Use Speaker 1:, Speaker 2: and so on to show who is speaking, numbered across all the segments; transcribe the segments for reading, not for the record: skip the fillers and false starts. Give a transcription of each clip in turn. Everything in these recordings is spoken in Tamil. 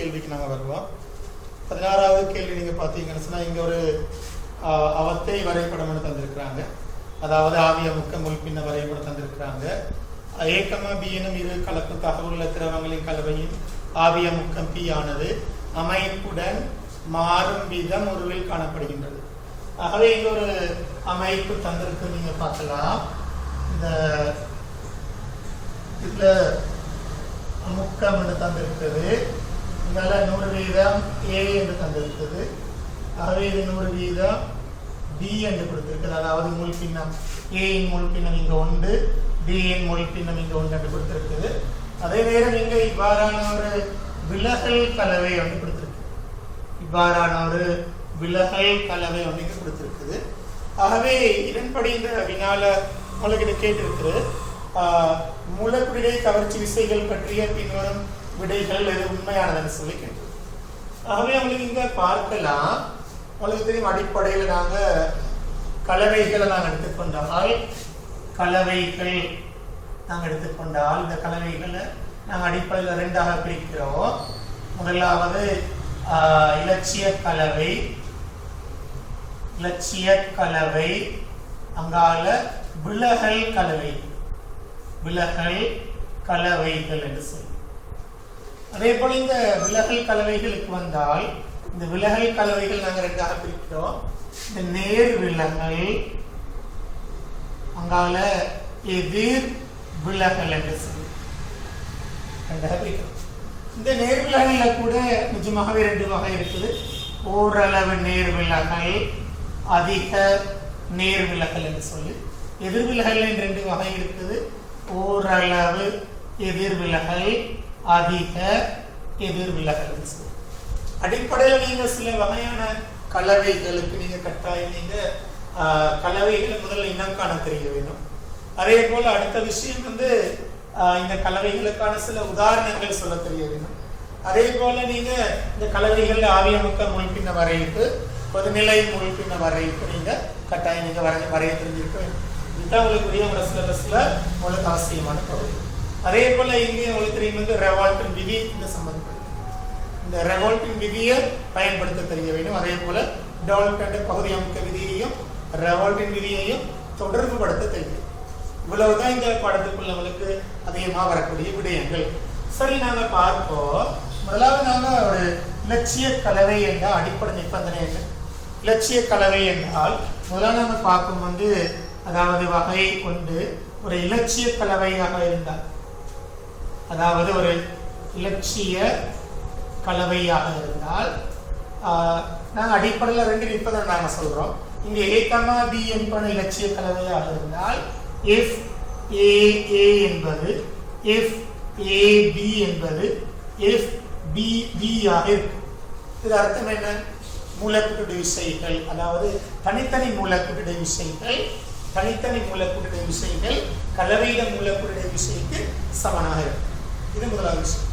Speaker 1: கேள்விக்கு நாங்கள் வருவோம். 16வது கேள்வி நீங்கள் பார்த்தீங்கன்னு சொன்னால் இங்கே ஒரு அவத்தை வரைபடம்னு தந்திருக்கிறாங்க. அதாவது ஆவிய முக்க முல்பின்ன வரைபடம் தந்திருக்கிறாங்க. ஏக்கமா பி எனும் இரு கலப்பு தகவல் திரவங்களின் கலவையின் ஆவிய முக்கம் பி ஆனது அமைப்புடன் மாறும் விதம் ஒருவில் காணப்படுகின்றது. ஆகவே இங்க ஒரு அமைப்பு தந்திருக்கு, நீங்க பார்க்கலாம். இந்த இதுல முக்கம் என்று தந்திருக்குது, இங்கால 100% ஏ என்று தந்திருக்குது. ஆகவே இது 100% பி என்று கொடுத்திருக்குது. அதாவது முள் பின்னம் ஏயின் முள் பின்னம் இங்க உண்டு, பியின் முள் பின்னம் இங்க உண்டு என்று கொடுத்திருக்குது. அதே நேரம் இங்க இவ்வாறான ஒரு விலகல் கலவை ஒன்று கொடுத்திருக்கு. இவ்வாறான ஒரு விலகல் கலவை ஒன்று கொடுத்திருக்குது. ஆகவே இதன்படி இந்த வினால உங்களுக்கு கேட்டிருக்குது, மூலக்குடிலை கவர்ச்சி விசைகள் பற்றிய பின்வரும் விடைகள் எது உண்மையானதுன்னு சொல்லி கேட்டு. ஆகவே உங்களுக்கு இங்க பார்க்கலாம், உங்களுக்கு தெரியும் அடிப்படையில் நாங்க கலவைகளை நாங்கள் எடுத்துக்கொண்டால் இந்த கலவைகளை நாங்கள் அடிப்படையில் 2ஆக பிரிக்கிறோம். முதலாவது இலட்சிய கலவை, அங்கால விலகல் கலவைகள் என்று சொல்லி. அதே போல இந்த விலகல் கலவைகளுக்கு வந்தால் இந்த விலகல் கலவைகள் நாங்கள் 2ஆக பிரிக்கிறோம். இந்த நேர் விலகல், அங்கால எதிர் விலகல் என்று சொல்லி 2ஆக பிரிக்கிறோம். இந்த நேர் விலகல்ல கூட நிஜமாகவே 2 வகை இருக்குது. ஓரளவு நேர் விலகல், அதிக நேர் விலகல் என்று சொல்லி. எதிர் விலகல் 2 வகை இருக்குது. ஓரளவு எதிர் விலகல், அதிக எதிர் விலகல் என்று சொல்லி. அடிப்படையில் நீங்க சில வகையான கலவைகளுக்கு நீங்க கட்டாயம் நீங்க கலவைகளை முதல்ல இனம் காண தெரிய வேண்டும். அதே போல அடுத்த விஷயம் இந்த கலவைகளுக்கான சில உதாரணங்கள் சொல்ல தெரிய வேண்டும். அதே போல நீங்க இந்த கலவைகள் ஆவிய முக்க முள்பின்ன வரைப்பு, பொதுநிலை முள்பின்ன வரைப்பு நீங்க கட்டாயம் நீங்க வரைய தெரிஞ்சிருக்க வேண்டும். இதுதான் உங்களுக்கு புரிய உங்களோட சிலபஸ்ல உங்களுக்கு அவசியமான பகுதி. அதே போல இங்கே உங்களுக்கு தெரியும் ரெவால்ட்டின் விதி இந்த சம்பந்தப்படும். இந்த ரெவால்ட்டின் விதியை பயன்படுத்த தெரிய வேண்டும். அதே போல டெவலப்மெண்ட் பகுதி அமுக்க விதியையும் ரெவால்ட்டின் விதியையும் தொடர்பு படுத்த தெரியும். இவ்வளவுதான் இந்த பாடத்துக்குள்ள நம்மளுக்கு அதிகமாக வரக்கூடிய விடயங்கள். சரி, நாங்க பார்ப்போம். முதலாவது நாங்க ஒரு இலட்சிய கலவை என்றால் அடிப்படை நிபந்தனை என்ன? இலட்சிய கலவை என்றால் முதலாவது நாம பார்க்கும் அதாவது வகை கொண்டு ஒரு இலட்சிய கலவையாக இருந்தால், அதாவது ஒரு இலட்சிய கலவையாக இருந்தால் நாங்கள் அடிப்படையில் 2 நிபந்தனை நாங்க சொல்றோம். இங்க ஏகமா பி என்பன இலட்சிய கலவையாக இருந்தால் FAA என்பது FAB என்பது FBB ஆக இருக்கு. இது அர்த்தம் என்ன? மூலக்கூட்டு விசைகள், அதாவது தனித்தனி மூலக்கூட்டு விசைகள் கலவையிட மூலக்கூட்டு விசைக்கு சமனாக இருக்கு. இது முதலாவது விஷயம்.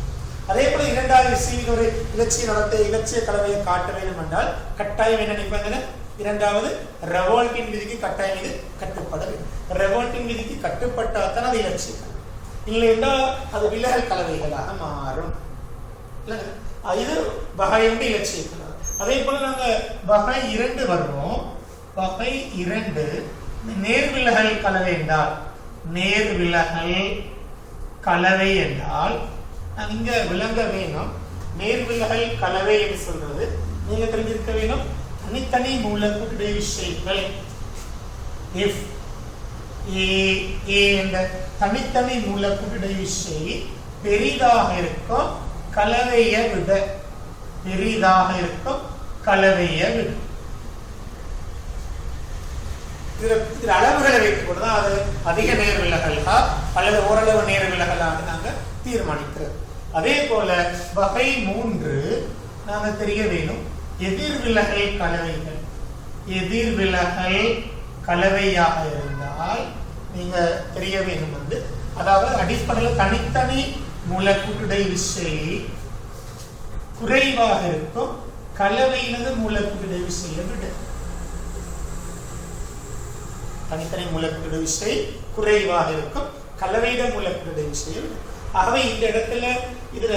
Speaker 1: அதே போல இரண்டாவது விஷயம், ஒரு இலட்சிய கலவையை காட்ட வேண்டும் என்றால் கட்டாயம் என்ன நிபந்தனை? இரண்டாவது ரெவால்ட்டின் விதிக்கு கட்டாயம் இது கட்டுப்பட வேண்டும். ரெவால்ட்டின் விதிக்கு கட்டுப்பட்டால் தான் அது இலட்சிய கலவை, இல்லைன்னா அது விலகல் கலவைகளாக மாறும். இது வகை 2 இலட்சிய கலவை. அதே போல நாங்க வகை 2 வருவோம். வகை 2 நேர்விலகல் கலவை என்றால், இங்க விளங்க வேணும். நேர்விலகல் கலவை என்று சொல்றது நீங்க தெரிஞ்சிருக்க வேணும். தனித்தனி மூலக்கூட்டு விசைகள் FAA என்ற தனித்தனி மூலக்கூட்டு விசை பெரிதாக இருக்கும் கலவையை விட அளவுகளை வைத்துக் கொண்டுதான் அது அதிக நேர் விலகலா அல்லது ஓரளவு நேர் விலகலாக நாங்க தீர்மானிக்கிறது. அதே போல வகை 3 நாங்க தெரிய வேணும். எதிர்விலகல் கலவையாக இருந்தால் நீங்க தெரிய வேணும் அதாவது அடிப்படையில் தனித்தனி மூலக்கூட்டு விசை குறைவாக இருக்கும் கலவையினது மூலக்கூட்டு விசையை விட. தனித்தனி மூலக்கூட்டு விசை குறைவாக இருக்கும் கலவையிட மூலக்கூட்டு விசையை விட. ஆகவே இந்த இடத்துல இதுல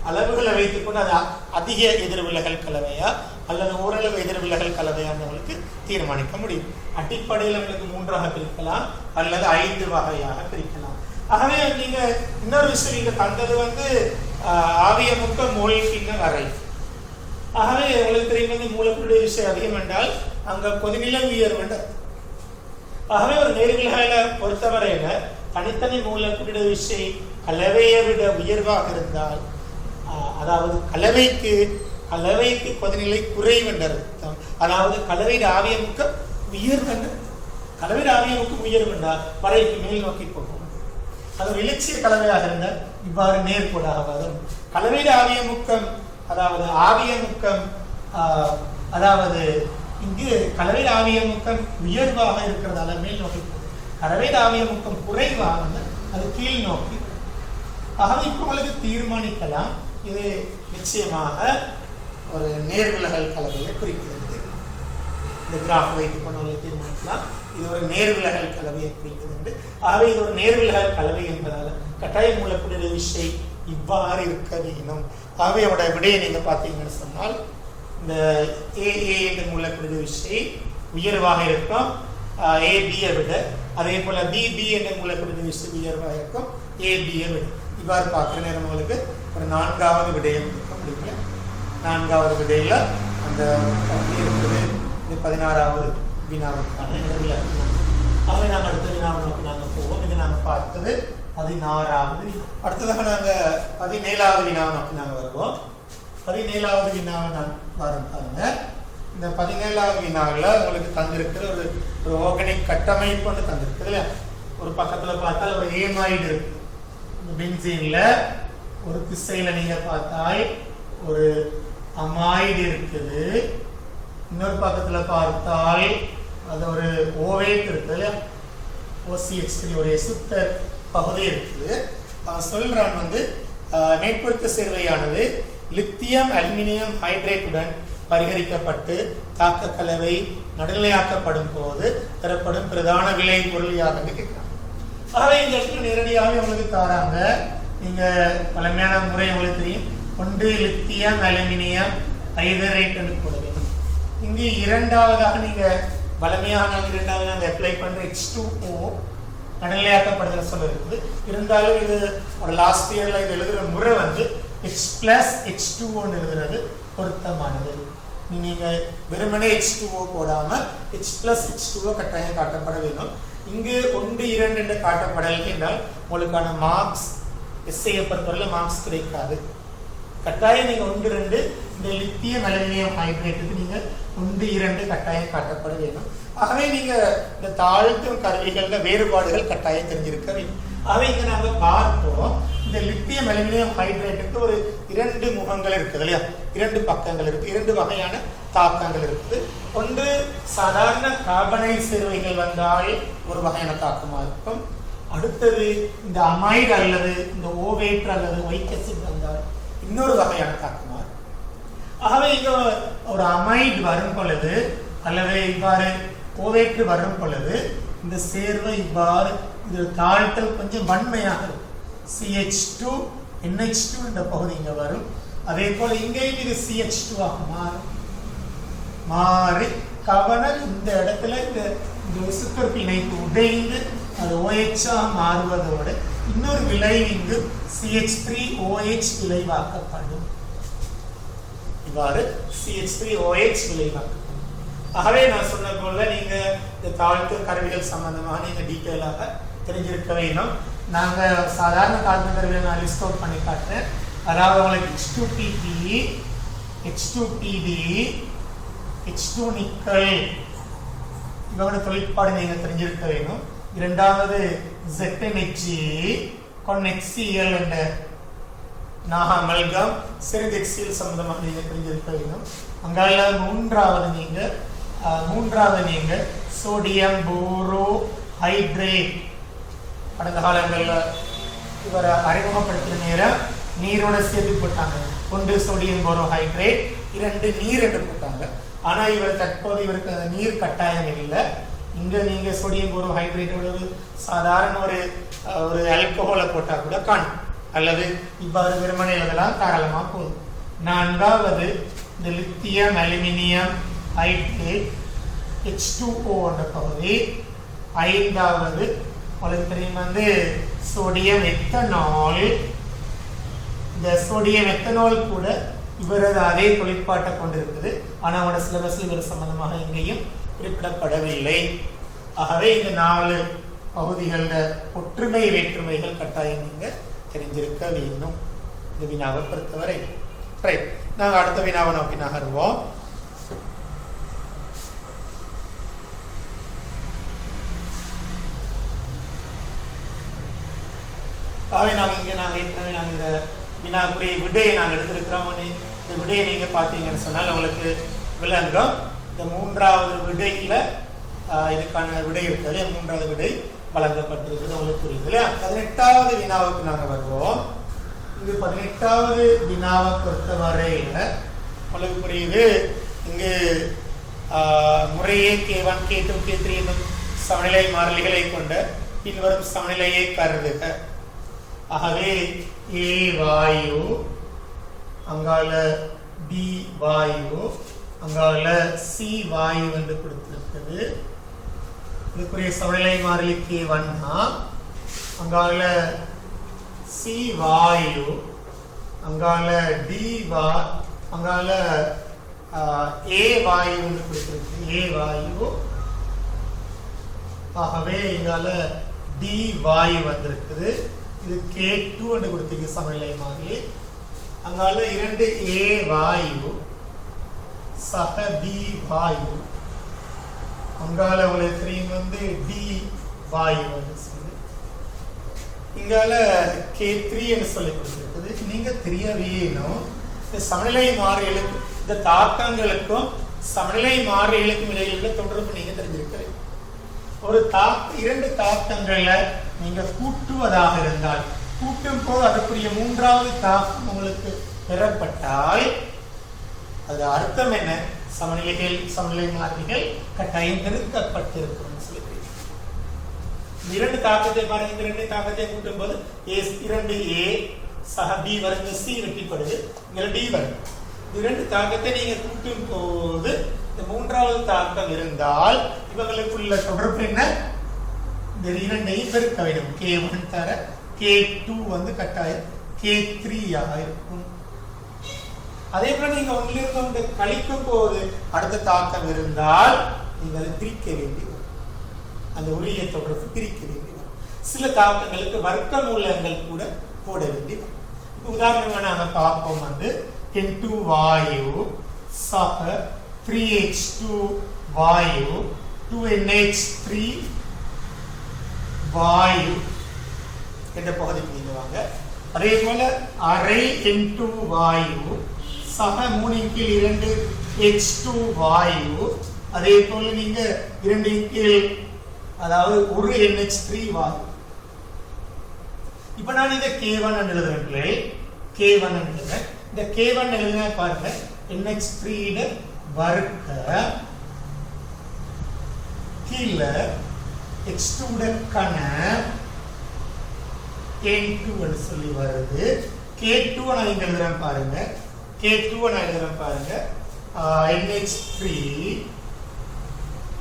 Speaker 1: அளவுகளை வைத்துக்கொண்டு அது அதிக எதிர்விலகல் கலவையா அல்லது ஓரளவு எதிர்விலகல் கலவையான்னு உங்களுக்கு தீர்மானிக்க முடியும். அடிப்படையில் உங்களுக்கு 3ஆக பிரிக்கலாம் அல்லது 5 வகையாக பிரிக்கலாம். ஆகவே நீங்க இன்னொரு விஷயம் நீங்க தந்தது ஆவியமுக்க மோல்கின்ன வரை. ஆகவே உங்களுக்கு தெரியும் மூலக்கூறுடைய விஷயம் அதிகம் என்றால் அங்க கொதிநிலம் உயர்வு. ஆகவே ஒரு நேர்விலகல பொறுத்தவரையில தனித்தனி மூலக்கூறுடைய விஷயம் கலவையை விட உயர்வாக இருந்தால், அதாவது கலவைக்கு கொதிநிலை குறைவென்ற அர்த்தம். அதாவது கலவையின் ஆவியமுக்கம் உயர்வு என்றால் வரைக்கு மேல் நோக்கி போகும். அது ஒரு இலட்சிய கலவையாக இருந்தால் இவ்வாறு நேர்கோடாக வரும். கலவையின் ஆவியமுக்கம் அதாவது இங்கு கலவையின் ஆவியமுக்கம் உயர்வாக இருக்கிறதால மேல் நோக்கி போகும். கலவையின் ஆவியமுக்கம் குறைவாக அது கீழ் நோக்கி. ஆகவே இப்ப உங்களுக்கு தீர்மானிக்கலாம் இது நிச்சயமாக ஒரு நேர்விலகல் கலவையை குறிக்கிறது. இந்த கிராஃப் வைத்துக் கொண்டு தீர்மானிக்கலாம் இது ஒரு நேர்விலகல் கலவையை குறிக்கிறது. ஆகவே இது ஒரு நேர்விலகல் கலவை என்பதால் கட்டாய மூலக்கூறுடைய விஷயம் இவ்வாறு இருக்க வேணும். ஆகவே அவரோட விடையை நீங்க பார்த்தீங்கன்னு சொன்னால் இந்த ஏஏ என்ற மூலக்கூறுடைய விஷயம் உயர்வாக இருக்கும் ஏபியை விட. அதே போல பிபி என்ற மூலக்கூறுடைய விஷயம் உயர்வாக இருக்கும் ஏபியை விட. இவ்வாறு பார்க்குற நேரம் உங்களுக்கு ஒரு 4வது விடயம் இருக்க முடியல. 4வது விடையில அந்த இருக்குது 16வது வினாவுக்கான இடவிலக்கு. ஆகவே நாங்கள் அடுத்த வினாவை நோக்கி நாங்கள் போவோம். இது நாங்கள் பார்த்தது 16வது வினா. அடுத்ததாக நாங்கள் 17வது வினாவை நோக்கி நாங்கள் வருவோம். 17வது வினாவை நான் வரும் பாருங்க. இந்த 17வது வினாவில் உங்களுக்கு தந்திருக்கிற ஒரு ஆர்கானிக் கட்டமைப்பு ஒன்று தந்திருக்கு இல்லையா. ஒரு பக்கத்தில் பார்த்தால் ஒரு ஏமாய்டு இருக்கு. பென்சீன்ல ஒரு திசையில நீங்க பார்த்தால் ஒரு அமைடு இருக்குது. இன்னொரு பக்கத்துல பார்த்தால் அது ஒரு ஓவேட் இருக்குது. OCH3 ஒரு எசுத்தர் பகுதி இருக்குது. சொல்றான் மேற்பொருத்த சேர்வையானது லித்தியம் அலுமினியம் ஹைட்ரேட்டுடன் பரிகரிக்கப்பட்டு தாக்க கலவை நடுநிலையாக்கப்படும் போது பெறப்படும் பிரதான விளை பொருள் யாருன்னு கேட்கிறாங்க. ஆகவே இந்த இடத்துல நேரடியாக உங்களுக்கு தாராங்க. நீங்க பழமையான முறை உங்களுக்கு தெரியும். 1 லித்தியம் அலுமினியம் ஹைட்ரேட் என்று போட வேண்டும். இங்கு 2வதாக நீங்க பலமையாக 2வது நாங்கள் அப்ளை பண்ற H2O நடுநிலையாக்கப்படுதல் சொல்ல இருக்குது. இருந்தாலும் இது ஒரு லாஸ்ட் இயர்ல இது எழுதுற முறை H+H2O எழுதுறது பொருத்தமானது. நீங்க வெறுமனே H2O போடாம H+H2O கட்டாயம் காட்டப்பட வேண்டும். இங்கு 1, 2 என்று காட்டப்படலை என்றால் உங்களுக்கான மார்க்ஸ் எஸ்ஐயை பொறுத்தவரையில் மார்க்ஸ் கிடைக்காது. கட்டாயம் நீங்க 1, 2 இந்த லித்தியம் அலுமினியம் ஹைட்ரேட்டுக்கு நீங்க 1, 2 கட்டாயம் காட்டப்பட வேண்டும். ஆகவே நீங்க இந்த தாழ்த்தும் கருவிகள்ல வேறுபாடுகள் கட்டாயம் தெரிஞ்சிருக்க வேண்டும். ஆகவே இங்க நாங்க பார்த்தோம் இந்த லித்தியம் அலுமினியம் ஹைட்ரேட்டுக்கு ஒரு 2 முகங்கள் இருக்குது இல்லையா. 2 பக்கங்கள் இருக்கு. 2 வகையான தாக்கங்கள் இருக்குது. ஒன்று சாதாரண கார்பனைல் சேர்வைகள் வந்தால் ஒரு வகையான தாக்கமா இருக்கும். அடுத்தது இந்த அமைடு அல்லது இந்த ஓவேட் அல்லது ஒயிட் ஆசிட் வந்தால் இன்னொரு வகையான தாக்கமா இருக்கும். ஆகவே இங்க ஒரு அமைடு வரும் பொழுது அல்லது இவ்வாறு ஓவேட் வரும் பொழுது இந்த சேர்வை இவ்வாறு இது தாழ்த்தல் கொஞ்சம் வன்மையாக இருக்கும். CH2 NH2 என்ற பகுதி இங்க வரும். அதே போல இங்கேயும் இது CH2 ஆக மாறி கவனம் இந்த இடத்துல இந்த சுக்கர் பிணைப்பு உடைந்து அது OH மாறுவதோடு இன்னொரு விளைவு இங்கு CH3OH விளைவாக்கப்படும். இவ்வாறு CH3OH விளைவாக்கப்படும். ஆகவே நான் சொன்ன போல நீங்க இந்த தாழ்த்து கருவிகள் சம்பந்தமாக நீங்க டீட்டெயிலாக தெரிஞ்சிருக்க வேண்டும். நாங்க சாதாரண தாழ்த்து கருவிகள் நான் லிஸ்ட் அவுட் பண்ணி காட்டுறேன். அதாவது உங்களுக்கு H2PE, H2PD, H2 நிக்கல் இவங்களோட தொழிற்பாடு நீங்க தெரிஞ்சிருக்க வேண்டும். இரண்டாவது ZnHe, HCl என்ற அமல்கம் HCl சம்பந்தமாக நீங்க தெரிஞ்சிருக்க வேண்டும். அங்கால மூன்றாவது நீங்க சோடியம் போரோ ஹைட்ரேட் கடந்த காலங்களில் இவரை அறிமுகப்படுத்தின நேரம் நீரோட சேர்த்து போட்டாங்க. 1 சோடியம் போரோ ஹைட்ரேட், 2 நீர் என்று போட்டாங்க. ஆனா இவர் தற்போது இவருக்கு நீர் கட்டாயம் இல்லை. இங்க நீங்க சோடியம் போரோ ஹைட்ரேட்டோட சாதாரண ஒரு ஆல்கஹாலை போட்டா கூட காணும். அல்லது இவ்வாறு வெறுமனே எழுதலாம், தாராளமாக போதும். நான்காவது இந்த லித்தியம் அலுமினியம் ஹைட்ரேட் H2O என்ற பகுதி. ஐந்தாவது உங்களுக்கு தெரியும் சோடியம் எத்தனால். இந்த சோடியம் எத்தனால் கூட இவரது அதே தொழிற்பாட்டை கொண்டிருக்குது. ஆனால் அவனோட சிலபஸ் இவர் சம்பந்தமாக எங்கேயும் குறிப்பிடப்படவில்லை. ஆகவே இந்த 4 பகுதிகளில் ஒற்றுமை வேற்றுமைகள் கட்டாயம் நீங்க தெரிஞ்சிருக்க வேண்டும் இந்த வினாவை பொறுத்தவரை. ரைட், நாங்கள் அடுத்த வினாவை நோக்கி நகர்வோம். ஆகவே நாங்கள் இந்த வினாக்குரிய விடையை நாங்கள் எடுத்திருக்கிறோம். இந்த விடையை நீங்கள் பார்த்தீங்கன்னு சொன்னால் உங்களுக்கு விளங்கும். இந்த 3வது விடையில் இதுக்கான விடை இருக்கிறது. 3வது விடை வழங்கப்பட்டிருக்கிறது, உங்களுக்கு புரியுது இல்லையா? 18வது வினாவுக்கு நாங்கள் வருவோம். இது 18வது வினாவை பொறுத்தவரையில் உங்களுக்கு புரியுது. இங்கு முறையே K1, K2, K3 என்னும் சமநிலை மாறிலிகளை கொண்ட பின்வரும் சமநிலையை கருதுக. ஆகவே A வாயு, அங்கால B வாயு, அங்கால C வாயு என்று கொடுத்திருக்கிறது. இதுக்குரிய சமநிலை மாறிலி K1 தான். அங்கால C வாயு, அங்கால D அங்கால A வாயு என்று கொடுத்திருக்கு. A வாயு. ஆகவே இங்கால D வாயு வந்திருக்குது. இது K2 என்று கொடுத்திருக்கு சமநிலை மாறிலி. அங்கால 2 A வாயு சக B வாயு, அங்கால உங்களுக்கு தெரியும் D வாயு வந்து இங்கால K3 என்று சொல்லி கொடுத்திருக்குது. நீங்க தெரிய வேணும் இந்த சமநிலை மாறிகளுக்கு, இந்த தாக்கங்களுக்கும் சமநிலை மாறிகளுக்கும் இடையில் உள்ள தொடர்பு நீங்க தெரிஞ்சிருக்கிறீங்க. ஒரு 2 தாக்கங்களை நீங்க கூட்டுவதாக இருந்தால், கூட்டும் போது அதுக்குரிய 3வது தாக்கம் உங்களுக்கு பெறப்பட்டால் அது அர்த்தம் என்ன? சமநிலை மாறிகள் கட்டாயம் பெருக்கப்பட்டிருக்கும். 2 தாக்கத்தை பாருங்க. இந்த 2 தாக்கத்தை கூட்டும் போது 2A சக B வருது, C வெட்டிப்படுது, இங்க D வருது. இந்த 2 தாக்கத்தை நீங்க கூட்டும் போது இந்த 3வது தாக்கம் இருந்தால் இவங்களுக்குள்ள தொடர்பு என்ன? இந்த 2ஐயும் பெருக்க வேண்டும். K1 தர K2 வந்து கட்டாயம் K3 ஆக இருக்கும். அதே போல நீங்க ஒன்றிலிருந்து கழிக்கும் போது அடுத்த தாக்கம் இருந்தால் நீங்கள் அதை பிரிக்க வேண்டி வரும். அந்த உரிய தொடர்பு பிரிக்க வேண்டி வரும். சில தாக்கங்களுக்கு வர்க்க மூலங்கள் கூட போட வேண்டி வரும். உதாரணமாக நாங்கள் பார்ப்போம் N2 வாயு சக 3H2 வாயு 2NH3 வாயு என்ற பகுதிக்கு நீங்க வாங்க. அதே போல அரை N2 வாயு சக 3/2 H2 வாயு. அதே போல நீங்க 2 அதாவது 1 NH3 வாயு. இப்ப நான் இந்த K1 எழுதுறேன். K1 எழுதுறேன். இந்த K1 எழுதுனா பாருங்க, NH3 வர்க்க கீழ H2 கண N2 ன்னு சொல்லி வருது. K2 நான் இங்க எழுதுறேன் பாருங்க. K2 நான் எழுதுறேன் பாருங்க. NH3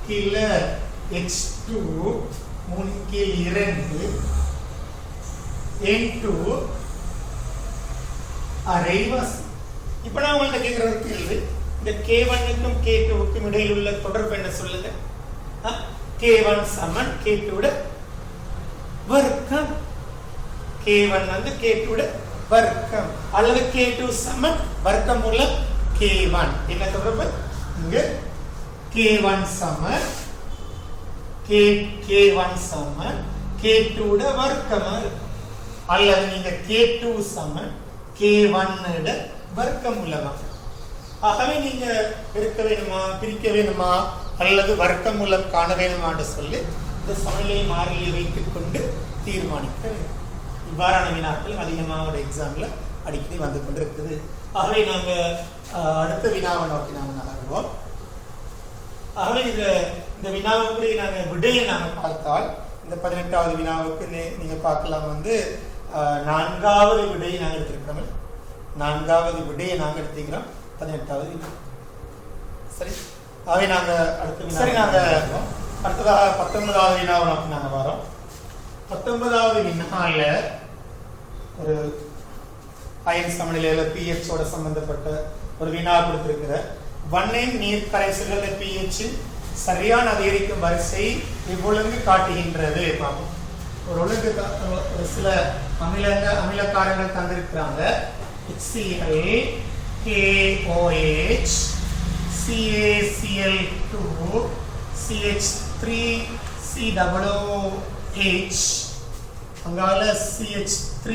Speaker 1: கீழ H2 3/2 N2 அரைவாசி. இப்ப நான் உங்கள்ட்ட கேட்கிற ஒரு கேள்வி, இந்த K1க்கும் K2க்கும் இடையில் உள்ள தொடர்பு என்ன சொல்லுங்க? K1 சமன் K2 வர்க்கம். K1 வந்து K2 வர்க்கம் அல்லது K2 சமன் வர்க்கம் மூலம் K1. என்ன தொடர்பு? இங்க K1 சமன் K1 சமன் K2 வர்க்கமா இருக்கும். அல்லது நீங்க K2 சமன் K1 வர்க்கம் மூலமா. ஆகவே நீங்க பெருக்க வேணுமா, பிரிக்க வேணுமா, அல்லது வர்க்க மூலம் காண வேணுமா என்று சொல்லி இந்த சமநிலை மாறிலியை வைத்துக் கொண்டு தீர்மானிக்க வேண்டும். இவ்வாறான வினாக்கள் அதிகமாக ஒரு எக்ஸாம்ல அடிக்கடி வந்து கொண்டிருக்குது. ஆகவே நாங்க அடுத்த வினாவை நோக்கி நாங்கள் நகர்வோம். ஆகவே இந்த வினாவுக்குரிய நாங்கள் விடையை நாங்கள் பார்த்தால், இந்த 18வது வினாவுக்கு நீங்க பார்க்கலாம் நான்காவது விடையை நாங்கள் எடுத்திருக்கிறோம். நான்காவது விடையை நாங்கள் எடுத்துக்கிறோம். 18வது விடை. சரி, அவை நாங்கள் அடுத்து சரி நாங்கள் அடுத்ததாக 19வது வினாவை நாங்கள் வரோம். 19வது வினால ஒரு அயன் சமநிலையில் pH-ஓட சம்பந்தப்பட்ட ஒரு வினா கொடுத்திருக்கிற வண்ணேன் நீர் கரைசல்கள் pH சரியான அதிகரிக்கும் வரிசை இவ்வொழுங்கு காட்டுகின்றது. பார்ப்போம். ஒரு ஒழுங்கு ஒரு சில அமிலக்காரங்கள் தந்திருக்கிறாங்க. HCl, KOH, CaCl2, CH3, COOH, அங்கால CH3,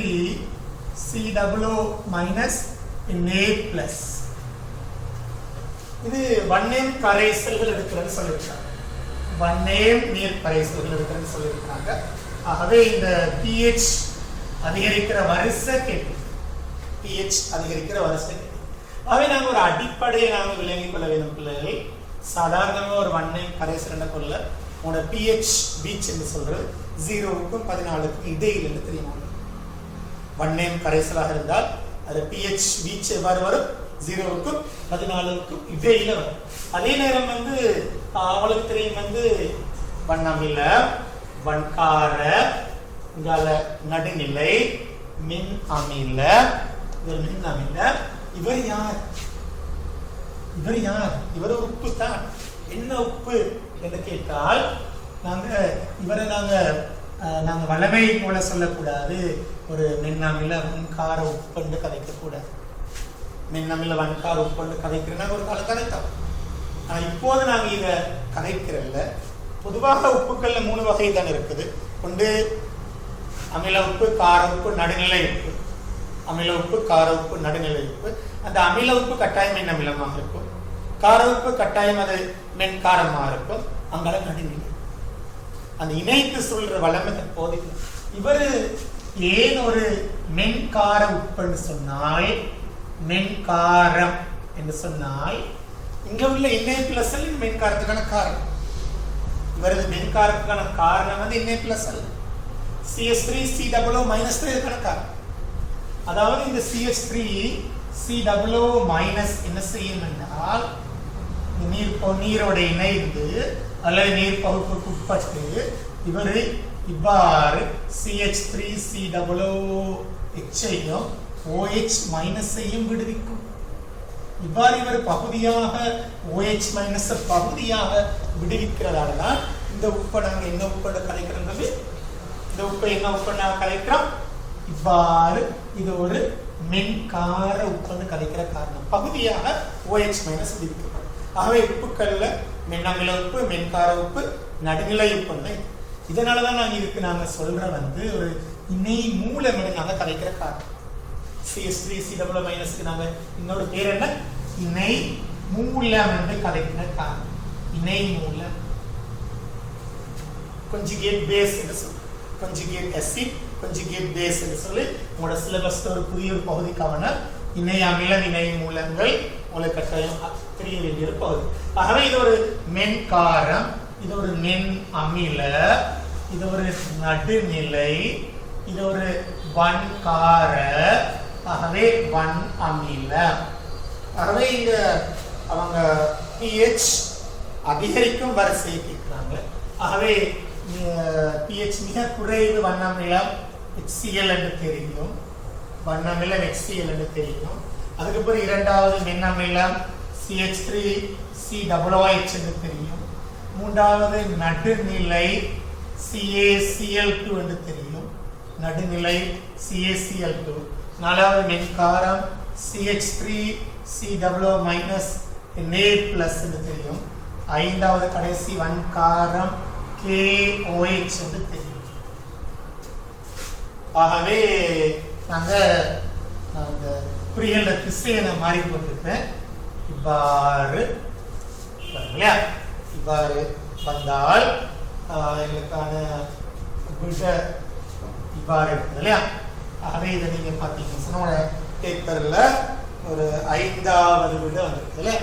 Speaker 1: COO minus Na+. இது வண்ணேம் கரைசல்கள் இருக்கிறது சொல்லியிருக்காங்க. வண்ணேம் நீர் கரைசல்கள் இருக்கிறது சொல்லியிருக்காங்க. ஆகவே இந்த pH அதிகரிக்கிற வரிசை கேட்டு pH அதிகரிக்கிற வரிசை கேட்டு ஆகவே நாங்கள் ஒரு அடிப்படையை நாங்கள் விளங்கிக் கொள்ள வேண்டும் பிள்ளைகள். சாதாரணமாக ஒரு வண்ணேம் கரைசல் என்ன கொள்ள உங்களோட pH பீச் என்று சொல்றது 0க்கும் 14க்கும் இடையில் என்று தெரியுமா? வண்ணேம் கரைசலாக இருந்தால் அது pH பீச் எவ்வாறு வரும்? 0க்கும் 14க்கும் இடையில வரும். அதே நேரம் அவளுக்கு தெரியும் வண்ணமில, வன்கார, நடுநிலை, மின் அமில, மின் அமில. இவர் யார்? இவர் யார்? இவர் ஒரு உப்பு தான். என்ன உப்பு என்று கேட்டால் இவரை நாங்க வளமை போல சொல்லக்கூடாது. ஒரு மின்னமில வன்கார உப்பு கதைக்க கூடாது. மின்னமில வன்கார உப்பு கதைக்கிறேன்னா ஒரு கால கதைத்தோம். ஆனா இப்போது நாங்க இத கதைக்கிறல்ல. பொதுவாக உப்புக்கள்ல 3 வகை தான் இருக்குது. ஒன்று அமில உப்பு, கார உப்பு, நடுநிலை உப்பு. அமில உப்பு, கார உப்பு, நடுநிலை உப்பு. அந்த அமில உப்பு கட்டாயம் மின்னமிலமாக இருக்கும். கார உப்பு கட்டாயம் அது மென்காரமாக இருக்கும். அங்கால நடுநிலை. அந்த இணைத்து சொல்ற வளமை போது இவர் ஏன் ஒரு மென்கார உப்புன்னு சொன்னால், மென்காரம் என்று சொன்னால் இங்க உள்ள Na+L மென்காரத்துக்கான காரணம். இவரது மென்காரத்துக்கான காரணம் Na+L. CH3 COO - இதுக்கான காரணம். அதாவது இந்த CH3 COO - என்ன செய்யும் என்றால் நீரோட இணைந்து அல்லது நீர் பகுப்புக்கு உட்பட்டு இவர் இவ்வாறு CH3 COOH-ஐயும் OH- விடுவிக்கும். இவ்வாறு இவர் பகுதியாக OH- பகுதியாக விடுவிக்கிறதால தான் இந்த உப்பை நாங்கள் என்ன உப்பை கலைக்கிறோம்? இந்த உப்பை என்ன உப்பை நாங்கள் கலைக்கிறோம்? இவ்வாறு இது ஒரு மென்கார உப்புன்னு கலைக்கிற காரணம். பகுதியாக OH- விடுவிக்கிறோம். ஆகவே உப்புக்கள்ல மென்னமில உப்பு, மென்கார உப்பு, நடுநிலை உப்புன்னு. இதனாலதான் நாங்க சொல்ற ஒரு இணை மூலம் நாங்க கலைக்கிற காரணம். CH3 COO- நாங்க இன்னொரு பேர் என்ன? இணை மூலம் என்று கலைக்கிற காரணம். இணை மூலம். conjugate base என்று சொல்லு. conjugate acid, conjugate base என்று சொல்லி உங்களோட சிலபஸ்ல ஒரு புதிய ஒரு பகுதி கவனம். இணை அமில, இணை மூலங்கள் உங்களுக்கு கட்டாயம் தெரிய வேண்டிய ஒரு பகுதி. ஆகவே இது ஒரு மென்காரம், இது ஒரு மென் அமில, இது ஒரு நடுநிலை, இது ஒரு வன்கார, ஆகவே வன் அமில. ஆகவே இங்க அவங்க pH அதிகரிக்கும் வரிசையை கேட்கிறாங்க. ஆகவே pH மிக குறைவு வண்ணமிலம் HCl என்று தெரியும். வண்ணமிலம் HCl என்று தெரியும். அதுக்கப்புறம் இரண்டாவது மென்னமிலம் CH3 COOH என்று தெரியும். மூன்றாவது நடுநிலை CaCl2 என்று தெரியும். நடுநிலை CaCl2. நாலாவது மென்காரம் CH3 COO- Na+ என்று தெரியும். ஐந்தாவது கடைசி வன்காரம் KOH என்று தெரியும். ஆகவே நாங்க புரியல திசையை மாறி கொண்டிருப்பேன். இவ்வாறு இவ்வாறு வந்தால் எங்களுக்கான இவ்வாறு இருக்குது இல்லையா? ஆகவே இதை நீங்க பார்த்தீங்கன்னா பேப்பர்ல ஒரு 5வது விட வந்திருக்கு இல்லையா?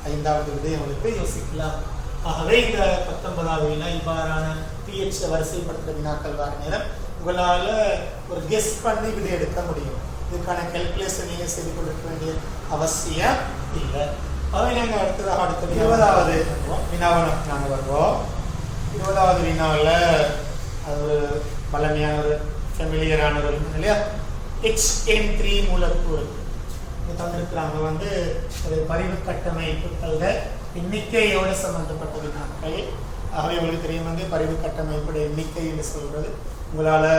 Speaker 1: 5வது விட உங்களுக்கு யோசிக்கலாம். ஆகவே இந்த 19வது வினா இவ்வாறான pH வரிசைப்படுத்துகிற வினாக்கள் வர நேரம் உங்களால் ஒரு கெஸ் பண்ணி விடை எடுக்க முடியும். இதுக்கான கால்குலேஷன் நீங்கள் செய்து கொடுக்க வேண்டிய அவசியம் இல்லை. அதை நாங்கள் அடுத்த 20வது வினாவை நாங்கள் வருவோம். 20வது வினாவில் அது ஒரு பழமையான ஒரு ஃபெமிலியரான ஒரு இல்லையா, HN3 மூலக்கூறு தந்திருக்கிறாங்க. வந்து ஒரு பரிவு கட்டமைப்புகளில் எண்ணிக்கையோடு சம்பந்தப்பட்ட வினாக்கள். ஆகவே உங்களுக்கு தெரியும் வந்து பரிவு கட்டமைப்போட எண்ணிக்கை என்று சொல்கிறது. உங்களால்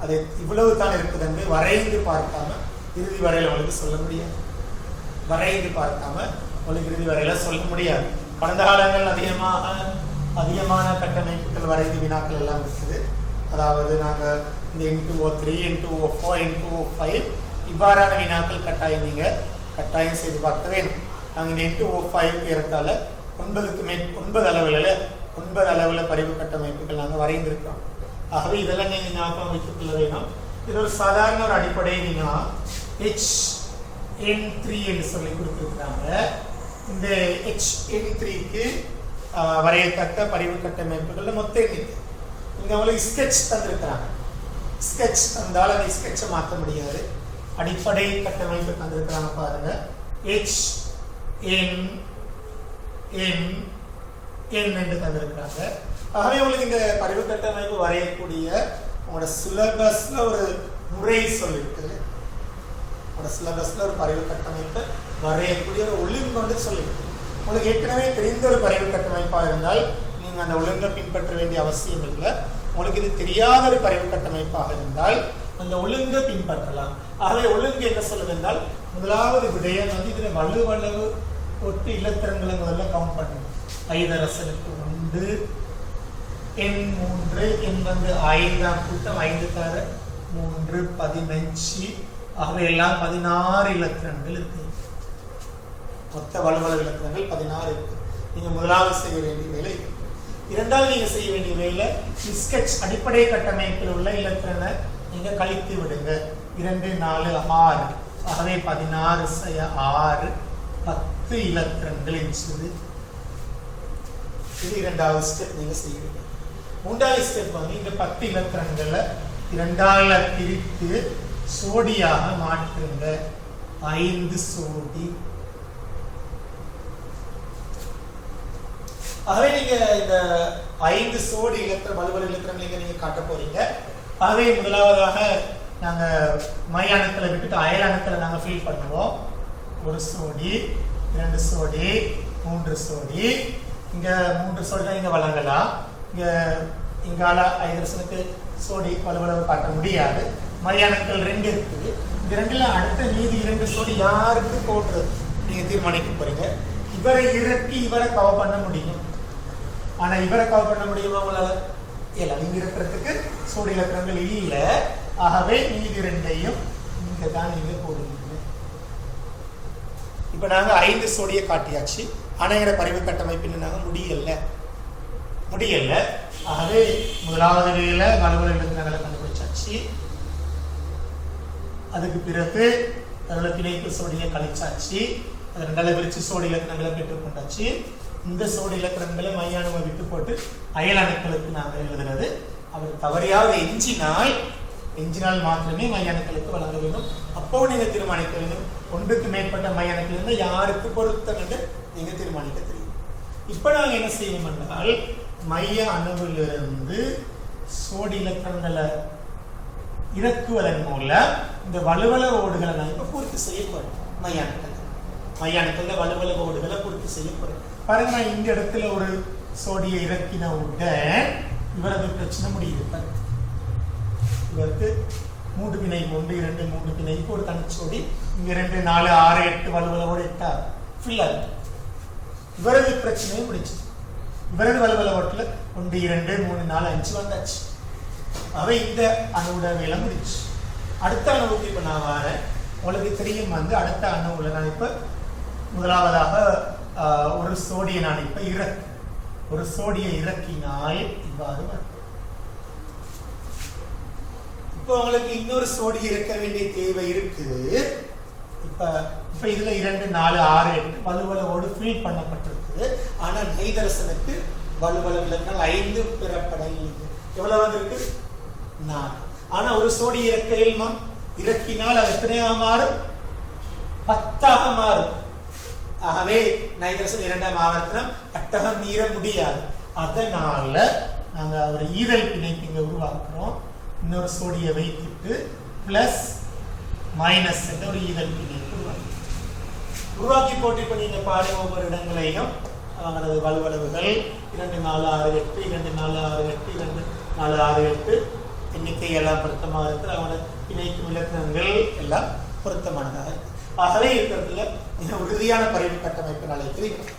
Speaker 1: அது இவ்வளவு தான் இருக்குது என்று வரைந்து பார்க்காம இறுதி வரையில் உங்களுக்கு சொல்ல முடியாது. வரைந்து பார்க்காம உங்களுக்கு இறுதி வரையில் சொல்ல முடியாது. கடந்த காலங்கள் அதிகமான கட்டமைப்புகள் வரைந்து வினாக்கள் எல்லாம் இருக்குது. அதாவது நாங்கள் இந்த N2O3, N2O4, N2O5 இவ்வாறான வினாக்கள் கட்டாயம் செய்து பார்க்க வேண்டும். நாங்கள் இந்த N2O5 ஏறத்தால 9 அளவில் பரிவு கட்டமைப்புகள் நாங்கள் வரைந்திருக்கிறோம். ஆகவே இதெல்லாம் நீங்கள் ஞாபகம் வைத்துக் கொள்ள வேணும். இது ஒரு சாதாரண ஒரு அடிப்படை வினா. HN3 என்று சொல்லி கொடுத்துருக்குறாங்க. இந்த HN3க்கு வரையத்தக்க பரிவு கட்டமைப்புகள் மொத்த எண்ணிக்கை. இங்கே அவங்களுக்கு ஸ்கெட்ச் தந்திருக்கிறாங்க. ஸ்கெட்ச் தந்தால் அந்த ஸ்கெட்சை மாற்ற முடியாது. அடிப்படை கட்டமைப்பு தந்திருக்கிறாங்க பாருங்க. HN என்று தந்திருக்கிறாங்க. ஆகவே உங்களுக்கு இந்த பரிவு கட்டமைப்பு வரையக்கூடிய உங்களோட சிலபஸ்ல ஒரு முறை சொல்லியிருக்குது. உங்களோட சிலபஸ்ல ஒரு பரிவு கட்டமைப்பு வரையக்கூடிய ஒரு ஒழுங்கு வந்து சொல்லியிருக்கு. உங்களுக்கு ஏற்கனவே தெரிந்த ஒரு பரிவு கட்டமைப்பாக இருந்தால் நீங்கள் அந்த ஒழுங்கை பின்பற்ற வேண்டிய அவசியம் இல்லை. உங்களுக்கு இது தெரியாத ஒரு பரிவு கட்டமைப்பாக இருந்தால் அந்த ஒழுங்கை பின்பற்றலாம். ஆகவே ஒழுங்கு என்ன சொல்லுது என்றால், முதலாவது விடயம் வந்து இதில் வலுவளவு ஒட்டு இலத்திரங்களை முதல்ல கவுண்ட் பண்ணணும். ஐதரசனுக்கு 1, N3, N வந்து 5ஆம் கூட்டம் 5 தர 3 15. ஆகவே எல்லாம் 16 இலத்திரங்கள் இருக்கு. மொத்த வலுவளவு இலத்திரங்கள் 16 இருக்கு. நீங்க முதலாவது செய்ய வேண்டிய வேலை. இரண்டாவது நீங்க செய்ய வேண்டிய வேலை, ஸ்கெட்ச் அடிப்படை கட்டமைப்பில் உள்ள இலத்திரனை நீங்க கழித்து விடுங்க. 2 4 6. ஆகவே 16 6 10 இலத்திரங்கள் என்று இது இரண்டாவது ஸ்டெப் நீங்க செய்வீங்க. மூன்றாவது ஸ்டெப் வந்து இந்த 10 இலத்திரங்களை 2ஆல பிரித்து சோடியாக மாற்றுங்க. 5 சோடி. ஆகவே நீங்க இந்த 5 சோடி வலுவளவு இலத்திரங்களை நீங்க காட்ட போறீங்க. ஆகவே முதலாவதாக நாங்க மை அணுக்களை விட்டுட்டு அயல் அணுக்களை நாங்க ஃபில் பண்ணுவோம். 1 சோடி, 2 சோடி, 3 சோடி. இங்க 3 சோடி தான் இங்க வழங்கலாம். இங்கால ஐதரசனுக்கு சோடி வலுவளவு காட்ட முடியாது. மை அணுக்கள் 2 இருக்குது. இந்த 2ல அடுத்த மீதி 2 சோடி யாருக்கு போடுறது நீங்க தீர்மானிக்க போறீங்க. இவரை இறக்கி இவரை கவர் பண்ண முடியும். ஆனா இவரை கவர் பண்ண முடியுமா உங்களால? இல்ல. நீங்க இருக்கிறதுக்கு சோடி இலத்திரங்கள் இல்லை. ஆகவே மீதி 2ஐயும் இங்க தான் நீங்க போடுவீங்க. இப்ப நாங்க 5 சோடியை காட்டியாச்சு. ஆனா எங்க பரிவு கட்டமைப்பு நாங்க முடியல. ஆகவே முதலாவது வேல வலுவளவு இலத்திரங்களை கண்டுபிடிச்சாச்சு. அதுக்கு பிறகு அதோட பிணைப்பு சோடியை கழிச்சாச்சு. அது 2ஆல பிரிச்சு சோடி இலத்திரங்களை பெற்றுக்கொண்டாச்சு. இந்த சோடி இலத்திரங்களை மையானுவை விட்டு போட்டு அயல் அணுக்களுக்கு நாங்கள் எழுதுறது. அவர் தவறியாவது எஞ்சினால் மாத்திரமே மையாணுக்களுக்கு வழங்க வேண்டும். அப்போ நீங்க தீர்மானிக்க வேண்டும். 1க்கு மேற்பட்ட மையாணுக்கள் இருந்தால் யாருக்கு பொருத்தம் என்று நீங்க தீர்மானிக்க தெரியும். இப்ப நாங்க என்ன செய்வோம் என்றால், மைய அணுவிலிருந்து சோடி இலத்திரங்களை இறக்குவதன் மூலம் இந்த வலுவளவு ஓடுகளை நான் இப்ப பூர்த்தி செய்யப்படும். மையாணுக்கள் வலுவளவு ஓடுகளை பூர்த்தி செய்யப்படும். பாருங்க, நான் இந்த இடத்துல ஒரு சோடியை இறக்கின உடன் இவரது பிரச்சனை முடியுது. இவருக்கு 3 பிணை 1 2 3 பிணைக்கு ஒரு தனிச்சோடி. இங்க 2 4 6 8 வலுவளவோடு 8 ஃபில் ஆகுது. இவரது பிரச்சனையை முடிச்சு. இவரது வலுவளவோட்டுல 1 2 3 4 5 வந்தாச்சு. அவை இந்த அணுவோட வேலை முடிச்சு. அடுத்த அணுவுக்கு இப்ப நான் வரேன். உங்களுக்கு தெரியும் வந்து அடுத்த அணுவுல நான் இப்ப முதலாவதாக ஒரு சோடியை நான் இப்ப ஒரு சோடியை இறக்கினால் இவ்வாறு வரும். இப்ப உங்களுக்கு இன்னொரு சோடி இறக்க வேண்டிய தேவை இருக்குது. இப்ப இதுல 2 4 6 8 வலுவளவோடு ஃபில் பண்ணப்பட்டிருக்குது. ஆனா நைதரசனுக்கு வலுவளவு 5 பெறப்படவில்லை. எவ்வளவு வந்திருக்கு? 4. ஆனா ஒரு சோடி இறக்கினால் அது எத்தனையாக மாறும்? 10ஆக மாறும். ஆகவே நைட்ரசன் இரண்டாம் ஆவர்த்தனம் அட்டகம் மீற முடியாது. அதனால நாங்க ஒரு ஈரல் பிணைப்பு இங்க உருவாக்குறோம். இன்னொரு சோடியை வைத்துட்டு பிளஸ் மைனஸ் ஒரு ஈரல் பிணைப்பு உருவாக்கி போட்டு இப்ப நீங்க பாருங்க ஒவ்வொரு இடங்களையும் அவங்களது வலுவளவுகள் 2 4 6 8 2 4 6 8 2 4 6 8 எண்ணிக்கை எல்லாம் பொருத்தமாக இருக்கு. அவங்களோட இணைக்கும் இலக்கணங்கள் எல்லாம் பொருத்தமானதாக இருக்கு. ஆகவே இருக்கிறதுல மிக உறுதியான பரிவு கட்டமைப்பு அழைக்கிறீர்கள்.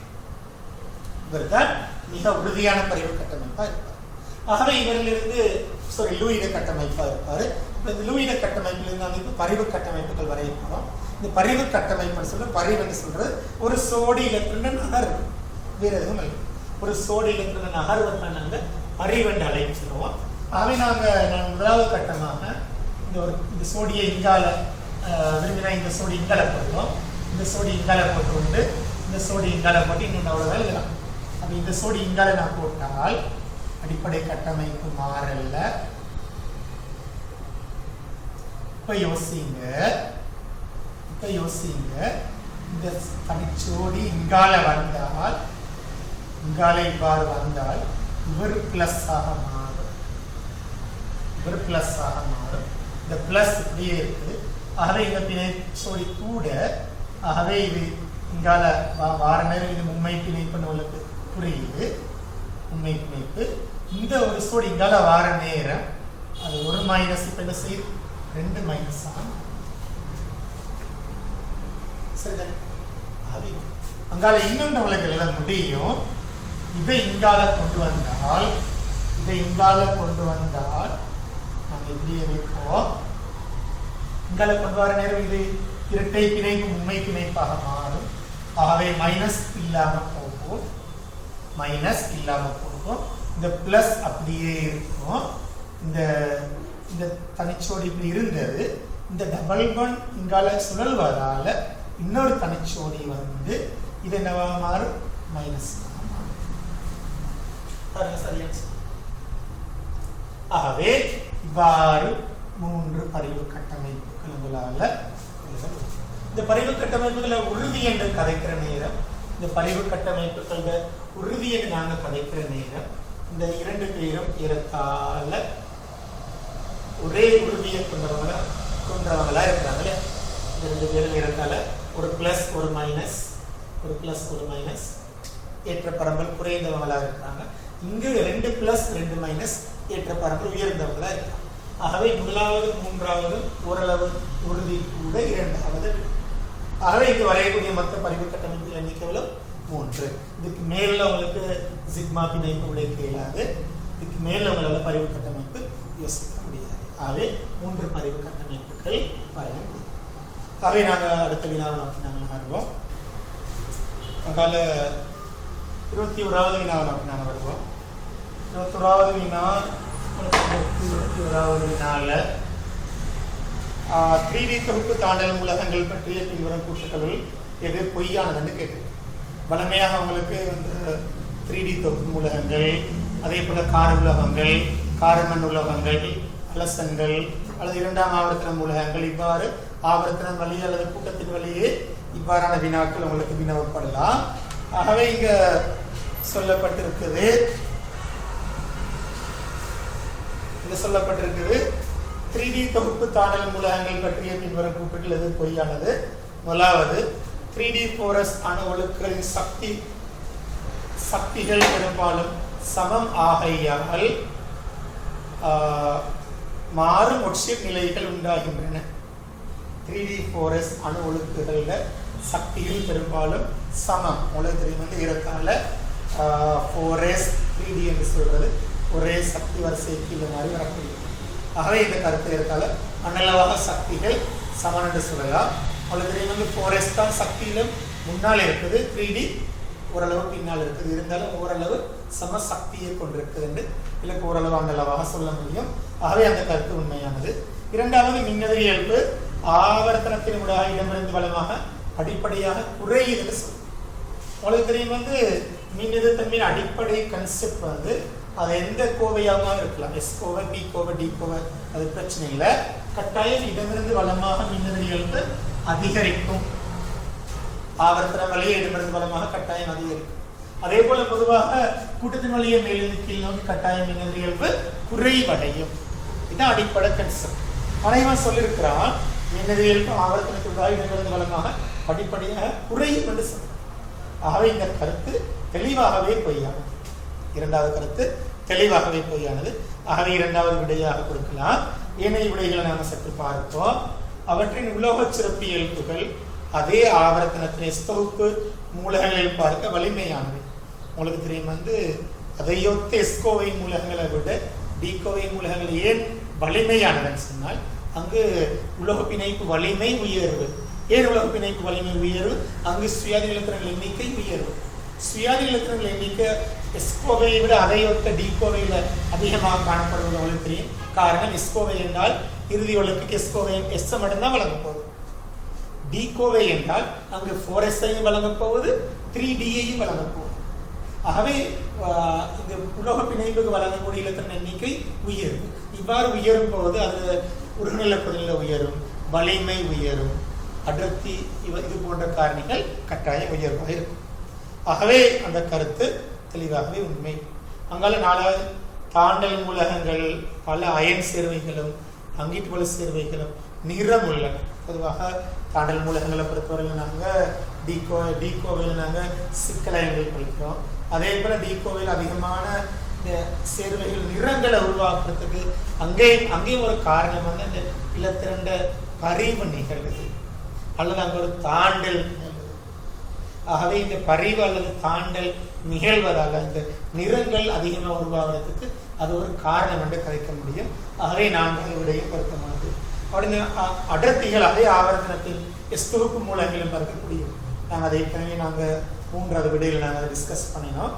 Speaker 1: இவர்தான் மிக உறுதியான பரிவு கட்டமைப்பா இருப்பார். ஆகவே இவரிலிருந்து லூயிட கட்டமைப்பா இருப்பாரு. இந்த லூயிட கட்டமைப்பிலிருந்து வந்து பரிவு கட்டமைப்புகள் வரை இருக்கிறோம். இந்த பரிவு கட்டமைப்புன்னு சொல்ல பரிவு என்று சொல்றது ஒரு சோடி இலக்கண நகர், வேற எதுவும் இல்லை. ஒரு சோடி இலக்கண நகர்வை நாங்கள் பரிவு என்று அழைப்பு சொல்லுவோம். ஆகவே நான் முதலாவது கட்டமாக இந்த சோடியை இங்கால விரும்பினா இந்த சோடி இங்கால போட்டோம், இந்த சோடி இங்கால போட்டு உண்டு, இந்த சோடி இங்கால போட்டு இன்னும் அவ்வளோ எழுதலாம். அப்போ இந்த சோடி இங்கால நான் போட்டால் அடிப்படை கட்டமைப்பு மாறல. இப்ப யோசிங்க இந்த தனிச்சோடி இங்கால வந்தால், இங்கால இவ்வாறு வந்தால் இவர் பிளஸ் ஆக மாறும், இவர் பிளஸ் ஆக மாறும். இந்த பிளஸ் இப்படியே இருக்குது. ஆகவே இந்த பிணைச்சோடி கூட, ஆகவே இது இங்கால வார நேரம் இது உண்மை பிணைப்புன்னு உங்களுக்கு புரியுது. உண்மை பிணைப்பு இந்த ஒரு சோடி இங்கால வார நேரம் அது ஒரு மைனஸ் இப்ப என்ன செய்யும்? 2 மைனஸ் ஆகும். சரிதான்? அங்கால இன்னொன்று உங்களுக்கு எழுத முடியும். இதை இங்கால கொண்டு வந்தால் நாங்கள் இப்படியே வைப்போம். இங்கால கொண்டு வர நேரம் இது இரட்டை பிணைப்பு உண்மை பிணைப்பாக மாறும். ஆகவே மைனஸ் இல்லாம போகும். இந்த பிளஸ் அப்படியே இருக்கும். இந்த தனிச்சோடி இப்படி இருந்தது. இந்த டபுள் பாண்ட் இங்கால சுழல்வதால இன்னொரு தனிச்சோடி வந்து இது என்னவா மாறும்? மைனஸ். ஆகவே இவ்வாறு 3 பரிவு கட்டமைப்புகள் உங்களால இந்த பரிவு கட்டமைப்புகளை உறுதி என்று கதைக்கிற நேரம், இந்த பரிவு கட்டமைப்புகள் உறுதி என்று நாங்கள் கதைக்கிற நேரம், இந்த 2 பேரும் ஏறத்தாழ ஒரே உறுதியை கொண்டவங்களா இருக்கிறாங்க. இந்த 2 பேரும் ஏறத்தாழ ஒரு பிளஸ் ஒரு மைனஸ் ஏற்ற பரம்பல் குறைந்தவங்களா இருக்கிறாங்க. இங்கு 2 பிளஸ் 2 மைனஸ் ஏற்ற பரம்பல் உயர்ந்தவங்களா இருக்கிறாங்க. ஆகவே முதலாவது மூன்றாவது ஓரளவு உறுதி கூட இரண்டாவது. ஆகவே இங்கு வரையக்கூடிய மொத்த பரிவு கட்டமைப்பு எண்ணிக்கை 3. இதுக்கு மேல உங்களுக்கு சிக்மா பிணைப்பு உடைக்க இயலாது. இதுக்கு மேல உங்களால் பரிவு கட்டமைப்பு யோசிக்க முடியாது. ஆகவே 3 பரிவு கட்டமைப்புகள் வரைய முடியும். ஆகவே நாங்கள் அடுத்த வினாவை நோக்கி நாங்கள் வருவோம். அங்கால 21வது வினாவை நோக்கி நாங்கள் வருவோம். 21வது வினா 21வது வினால 3D தொகுப்பு தாண்டல் உலகங்கள் பற்றிய பின்வரும் கூற்றுக்களில் எது பொய்யானதுன்னு கேட்டு வளமையாக உங்களுக்கு வந்து 3D தொகுப்பு உலகங்கள், அதே போல கார உலகங்கள், காரமண் உலகங்கள், அலசங்கள் அல்லது 2ஆம் ஆவர்த்தன உலகங்கள், இவ்வாறு ஆவர்த்தனம் வழி அல்லது கூட்டத்தின் வழியே இவ்வாறான வினாக்கள் உங்களுக்கு வினவப்படலாம். ஆகவே இங்க சொல்லப்பட்டிருக்குது 3D தொகுப்பு தாண்டல் மூலகங்கள் பற்றிய பின்வரும் கூற்றுக்கள் எது பொய்யானது? முதலாவது 3D போரஸ் அணுக்களின் சக்திகள் பெரும்பாலும் சமம் ஆகையால் மாறும் ஒட்சிய நிலைகள் உண்டாகின்றன. 3D போரஸ் அணு ஒழுக்குகளில் சக்திகள் பெரும்பாலும் சமம். உங்களுக்கு தெரியும் வந்து ஏறத்தாழ 4s 3D என்று சொல்றது ஒரே சக்தி வரிசைக்கு இந்த மாதிரி வரக்கூடிய. ஆகவே இந்த கருத்து ஏறத்தாழ அனளவாக சக்திகள் சமன் என்று சொல்லலாம். உங்களுக்கு தெரியும் வந்து 4s தான் சக்தியிலும் முன்னால் இருக்குது, 3D ஓரளவு பின்னால் இருக்குது. இருந்தாலும் ஓரளவு சம சக்தியை கொண்டிருக்குது என்று இல்லை ஓரளவு அனளவாக சொல்ல முடியும். ஆகவே அந்த கருத்து உண்மையானது. இரண்டாவது மின்னதிரி இயல்பு ஆவர்த்தனத்தின் ஊடாக இடமிருந்து வளமாக அடிப்படையாக குறையுதுன்னு சொல்லும். உங்களுக்கு தெரியும் வந்து மின்னெதிர்த்தன்மையின் அடிப்படை கன்செப்ட் வந்து அது எந்த கோவையாக இருக்கலாம், எஸ் கோவை, பி கோவை, டி கோவை, அது பிரச்சனை இல்லை. கட்டாயம் இடமிருந்து வளமாக மின்னதிர்வுகள் அதிகரிக்கும். ஆவர்த்தன வழியே இடமிருந்து வளமாக கட்டாயம் அதிகரிக்கும். அதே போல பொதுவாக கூட்டத்தின் வழியை மேலிருந்து கீழ் நோக்கி கட்டாயம் மின்னதிர்வு குறைவடையும். இதுதான் அடிப்படை கன்செப்ட். அனைவன் சொல்லியிருக்கிறான் மின்னதிர்வு ஆவர்த்தனத்துக்காக இடமிருந்து வளமாக படிப்படியாக குறையும் என்று சொல்றான். ஆகவே இந்த கருத்து தெளிவாகவே பொய்யானது. இரண்டாவது கருத்து தெளிவாகவே பொய்யானது. ஆகவே இரண்டாவது விடையாக கொடுக்கலாம். ஏனைய விடைகளை நாங்கள் சற்று பார்ப்போம். அவற்றின் உலோக சிறப்பியல்புகள் அதே ஆவர்த்தனத்தின் எஸ்தொகுப்பு மூலகங்களில் பார்க்க வலிமையானவை. உங்களுக்கு தெரியும் அதையொத்த எஸ்கோவை மூலகங்களை விட டிகோவை மூலகங்கள் ஏன் வலிமையானதுன்னு சொன்னால் அங்கு உலோக பிணைப்பு வலிமை உயர்வு. ஏன் உலோக பிணைப்பு வலிமை உயர்வு? அங்கு சுயாதீன இலத்திரங்கள் எண்ணிக்கை உயர்வு. சுயாதீன இலத்திரங்கள் எண்ணிக்கை எஸ்கோவையை விட அதையொத்த டிகோவையில் அதிகமாக காணப்படுவது உங்களுக்கு தெரியும். காரணம் எஸ்கோவை என்றால் இறுதி ஒலிம்பிக் எஸ்கோவை எஸ் மட்டும்தான் வழங்க போகுது. டிகோவை என்றால் அங்கு 4S-ஐயும் வழங்க போகுது, 3D-ஐயும் வழங்க போகுது. ஆகவே இந்த உலோக பிணைப்புக்கு வழங்கக்கூடிய இலத்திரன் எண்ணிக்கை உயரும். இவ்வாறு உயரும் போது அது உருகுநில கொதிநிலை உயரும், வலிமை உயரும், அடர்த்தி இது போன்ற காரணிகள் கட்டாயம் உயர்வாக இருக்கும். ஆகவே அந்த கருத்து தெளிவாகவே உண்மை. அங்கால நாலாவது தாண்டல் மூலகங்கள் பல அயன் சேர்வைகளும் அங்கீட்டுவல சேர்வைகளும் நிறம் உள்ளன. பொதுவாக தாண்டல் மூலகங்களை பொறுத்தவரையில் நாங்கள் டிகோவில் நாங்கள் சிக்கலயங்கள் படிக்கிறோம். அதே போல் டிகோவில் அதிகமான சேர்வைகள் நிறங்களை உருவாக்குறதுக்கு அங்கேயும் ஒரு காரணம் இந்த இலத்திரண்ட பரிவு நிகழ்வு அல்லது அங்கே ஒரு தாண்டல் நிகழ்வு. ஆகவே இந்த பரிவு அல்லது தாண்டல் நிகழ்வதால் இந்த நிறங்கள் அதிகமாக உருவாகிறதுக்கு அது ஒரு காரணம் என்று கதைக்க முடியும். ஆகவே நான்காவது விடையும் பொருத்தமானது. அப்படி அடர்த்திகள் அதே ஆவர்த்தனத்தின் எஸ்தொகுப்பு மூலங்களும் பார்க்கக்கூடியும். நாங்கள் அதை நாங்கள் மூன்றாவது விடையில் நாங்கள் அதை டிஸ்கஸ் பண்ணினோம்.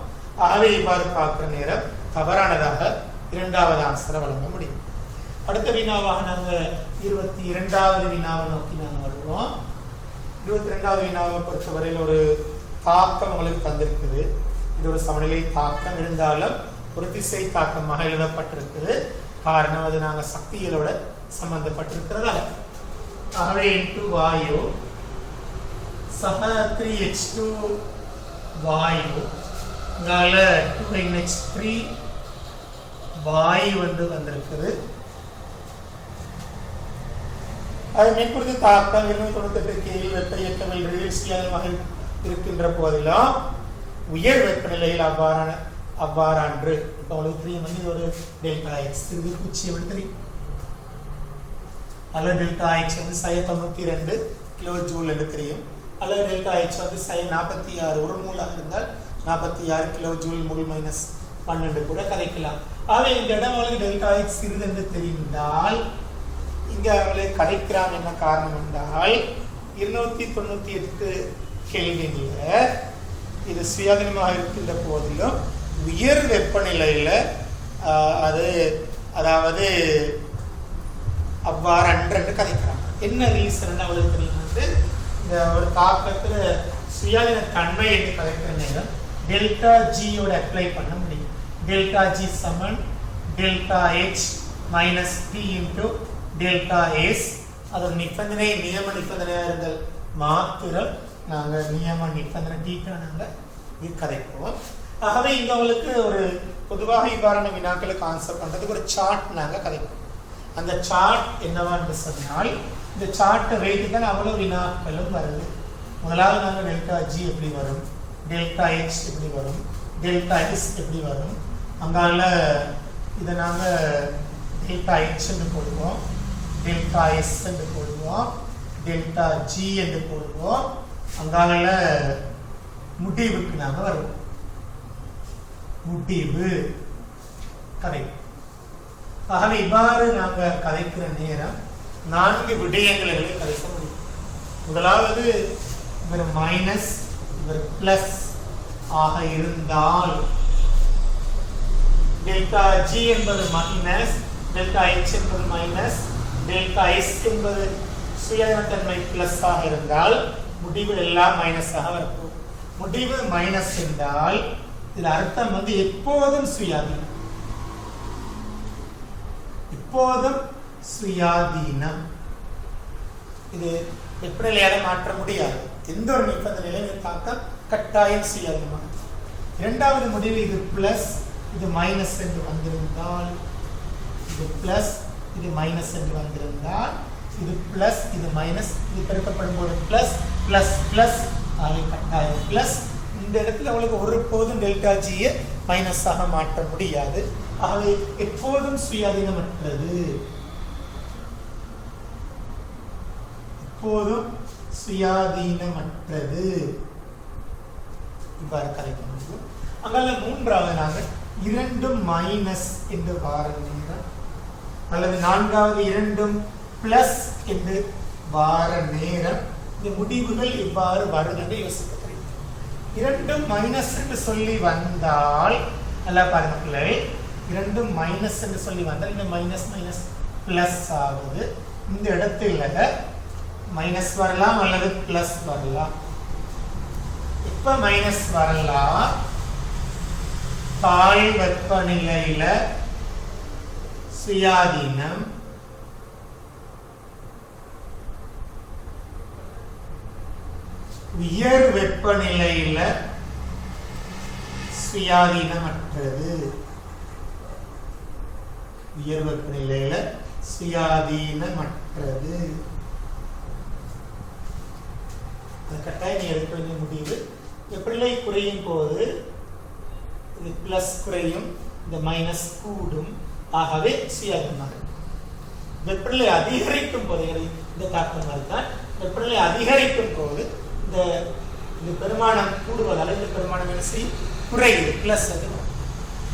Speaker 1: ஆகவே இவ்வாறு பார்க்குற நேரம் தவறானதாக இரண்டாவது ஆன்சரை வழங்க முடியும். அடுத்த வினாவாக நாங்கள் 22வது வினாவை நோக்கி நாங்கள் வருவோம். 22வது வினாவை பொறுத்தவரையில் ஒரு தாக்கம் உங்களுக்கு தந்திருக்குது. இது ஒரு சமநிலை தாக்கம் இருந்தாலும் ஒரு திசை தாக்கமாக எழுதப்பட்டிருக்குது. காரணம் அது நாங்கள் சக்திகளோட சம்பந்தப்பட்டிருக்கிறதால. ஆகவே இன்டு வாயு சக 3H2 வாயு 2NH3 வாயு வந்திருக்குது. அது மேற்படுத்தி தாக்கம் 298 கேள்வி வெப்ப இயக்கங்கள் இருக்கின்ற போதிலும் உயர் வெப்பநிலையில் அவ்வாறான்று இப்போ உங்களுக்கு தெரியும் ஒரு டெல்டா எக்ஸ் இது குச்சி எப்படி அல்லது டெல்டா எக்ஸ் 92 கிலோ ஜூல் என்று தெரியும். அல்லது டெல்டா எக்ஸ் 46 ஒரு மூலாக இருந்தால் 46 கிலோ ஜூல் மூல் -12 கூட கதைக்கலாம். ஆகவே இந்த இடம் அவளுக்கு டெல்டா எக்ஸ் சிறிது என்று தெரிந்தால் இங்கே அவளை கதைக்கிறான். என்ன காரணம் என்றால் 298 கெல்வினில் இது சுயாதீனமாக இருக்கின்ற போதிலும் உயர் வெப்பநிலையில் அதாவது அவ்வாறு அன்று கதைக்கிறாங்க. என்ன ரீசன் அவளுக்கு தெரியும் இந்த ஒரு தாக்கத்தில் சுயாதீன தன்மை என்று கதைக்கிற நேரம் டெல்டா ஜியோட அப்ளை பண்ண முடியும். டெல்டா ஜி சமன் delta H minus T into delta S. அது நிபந்தனை நியம நிபந்தனையாக இருந்தால் மாத்திரம் நாங்கள் நியம நிபந்தனை டீட்டா நாங்கள் இது கதைப்போம். ஆகவே இங்கே அவங்களுக்கு ஒரு பொதுவாக இவ்வாறான வினாக்களை கான்செப்ட் பண்ணுறதுக்கு ஒரு சார்ட் நாங்கள் கதைப்போம். அந்த சார்ட் என்னவான்னு சொன்னால் இந்த சார்ட்டை வைத்து தான் அவ்வளோ வினாக்களும் வருது. முதலாவது நாங்கள் டெல்டா ஜி எப்படி வரும், டெல்டா எக்ஸ் எப்படி வரும், டெல்டா எஸ் எப்படி வரும். அங்கால இதை நாங்கள் டெல்டா எக்ஸ் என்று போடுவோம், டெல்டா எஸ் என்று போடுவோம், டெல்டா ஜி என்று போடுவோம். அங்கால முடிவுக்கு நாங்கள் வருவோம். முடிவு கதை. ஆகவே இவ்வாறு நாங்கள் கதைக்கிற நேரம் 4 விடயங்களை கதைக்க முடியும். முதலாவது இவர் மைனஸ் இவர் பிளஸ் ஆக இருந்தால் டெல்டா ஜி என்பது மைனஸ், டெல்டா எச் என்பது மைனஸ், டெல்டா எஸ் என்பது சுயதன்மை பிளஸ் ஆக இருந்தால் முடிவு எல்லாம் மைனஸாக வரப்போகும். முடிவு மைனஸ் என்றால் இது அர்த்தம் எப்போதும் சுயாதீனம். எப்போதும் சுயாதீனம். இது வெப்பநிலையால மாற்ற முடியாது. எந்த ஒரு நிபந்தனையிலும் தாக்கம் கட்டாயம் சுயாதீனமாக. இரண்டாவது முடிவு இது பிளஸ் இது மைனஸ் என்று வந்திருந்தால், இது பிளஸ் இது மைனஸ் என்று வந்திருந்தால், இது பிளஸ் இது மைனஸ், இது பெருக்கப்படும் போது பிளஸ் பிளஸ் பிளஸ் ஆகவே கட்டாயம் பிளஸ். இந்த இடத்துல உங்களுக்கு ஒருபோதும் டெல்டா ஜியை மைனஸாக மாற்ற முடியாது. ஆகவே எப்போதும் சுயாதீனமற்றது, எப்போதும் சுயாதீனமற்றது இவ்வாறு கலைக்க முடியும். அங்கால மூன்றாவது நாங்கள் இரண்டும் மைனஸ் என்று வார நேரம் அல்லது நான்காவது இரண்டும் பிளஸ் என்று வார நேரம் இந்த முடிவுகள் இவ்வாறு வருகிறது யோசிக்க. இரண்டும் மைனஸ் என்று சொல்லி வந்தால் நல்லா பாருங்க பிள்ளை, இரண்டும் மைனஸ் என்று சொல்லி வந்தால் இந்த மைனஸ் மைனஸ் பிளஸ் ஆகுது. இந்த இடத்துல மைனஸ் வரலாம் அல்லது பிளஸ் வரலாம். இப்ப மைனஸ் வரலாம். தாழ் வெப்பநிலையில சுயாதீனம், உயர் வெப்பநிலையில சுயாதீனமற்றது. உயர் வெப்பநிலையில சுயாதீனமற்றது. கட்டாயம் நீ எடுக்க வேண்டிய முடிவு. வெப்பநிலை குறையும் போது இது பிளஸ் குறையும், இந்த மைனஸ் கூடும். ஆகவே சுயாதீனமாக. வெப்பநிலை அதிகரிக்கும் போது இந்த தாக்கம் தான். வெப்பநிலை அதிகரிக்கும் போது இந்த பெருமானம் கூடுவதால் இந்த பெருமானம் என்ன செய்யும்? குறையுது, பிளஸ்.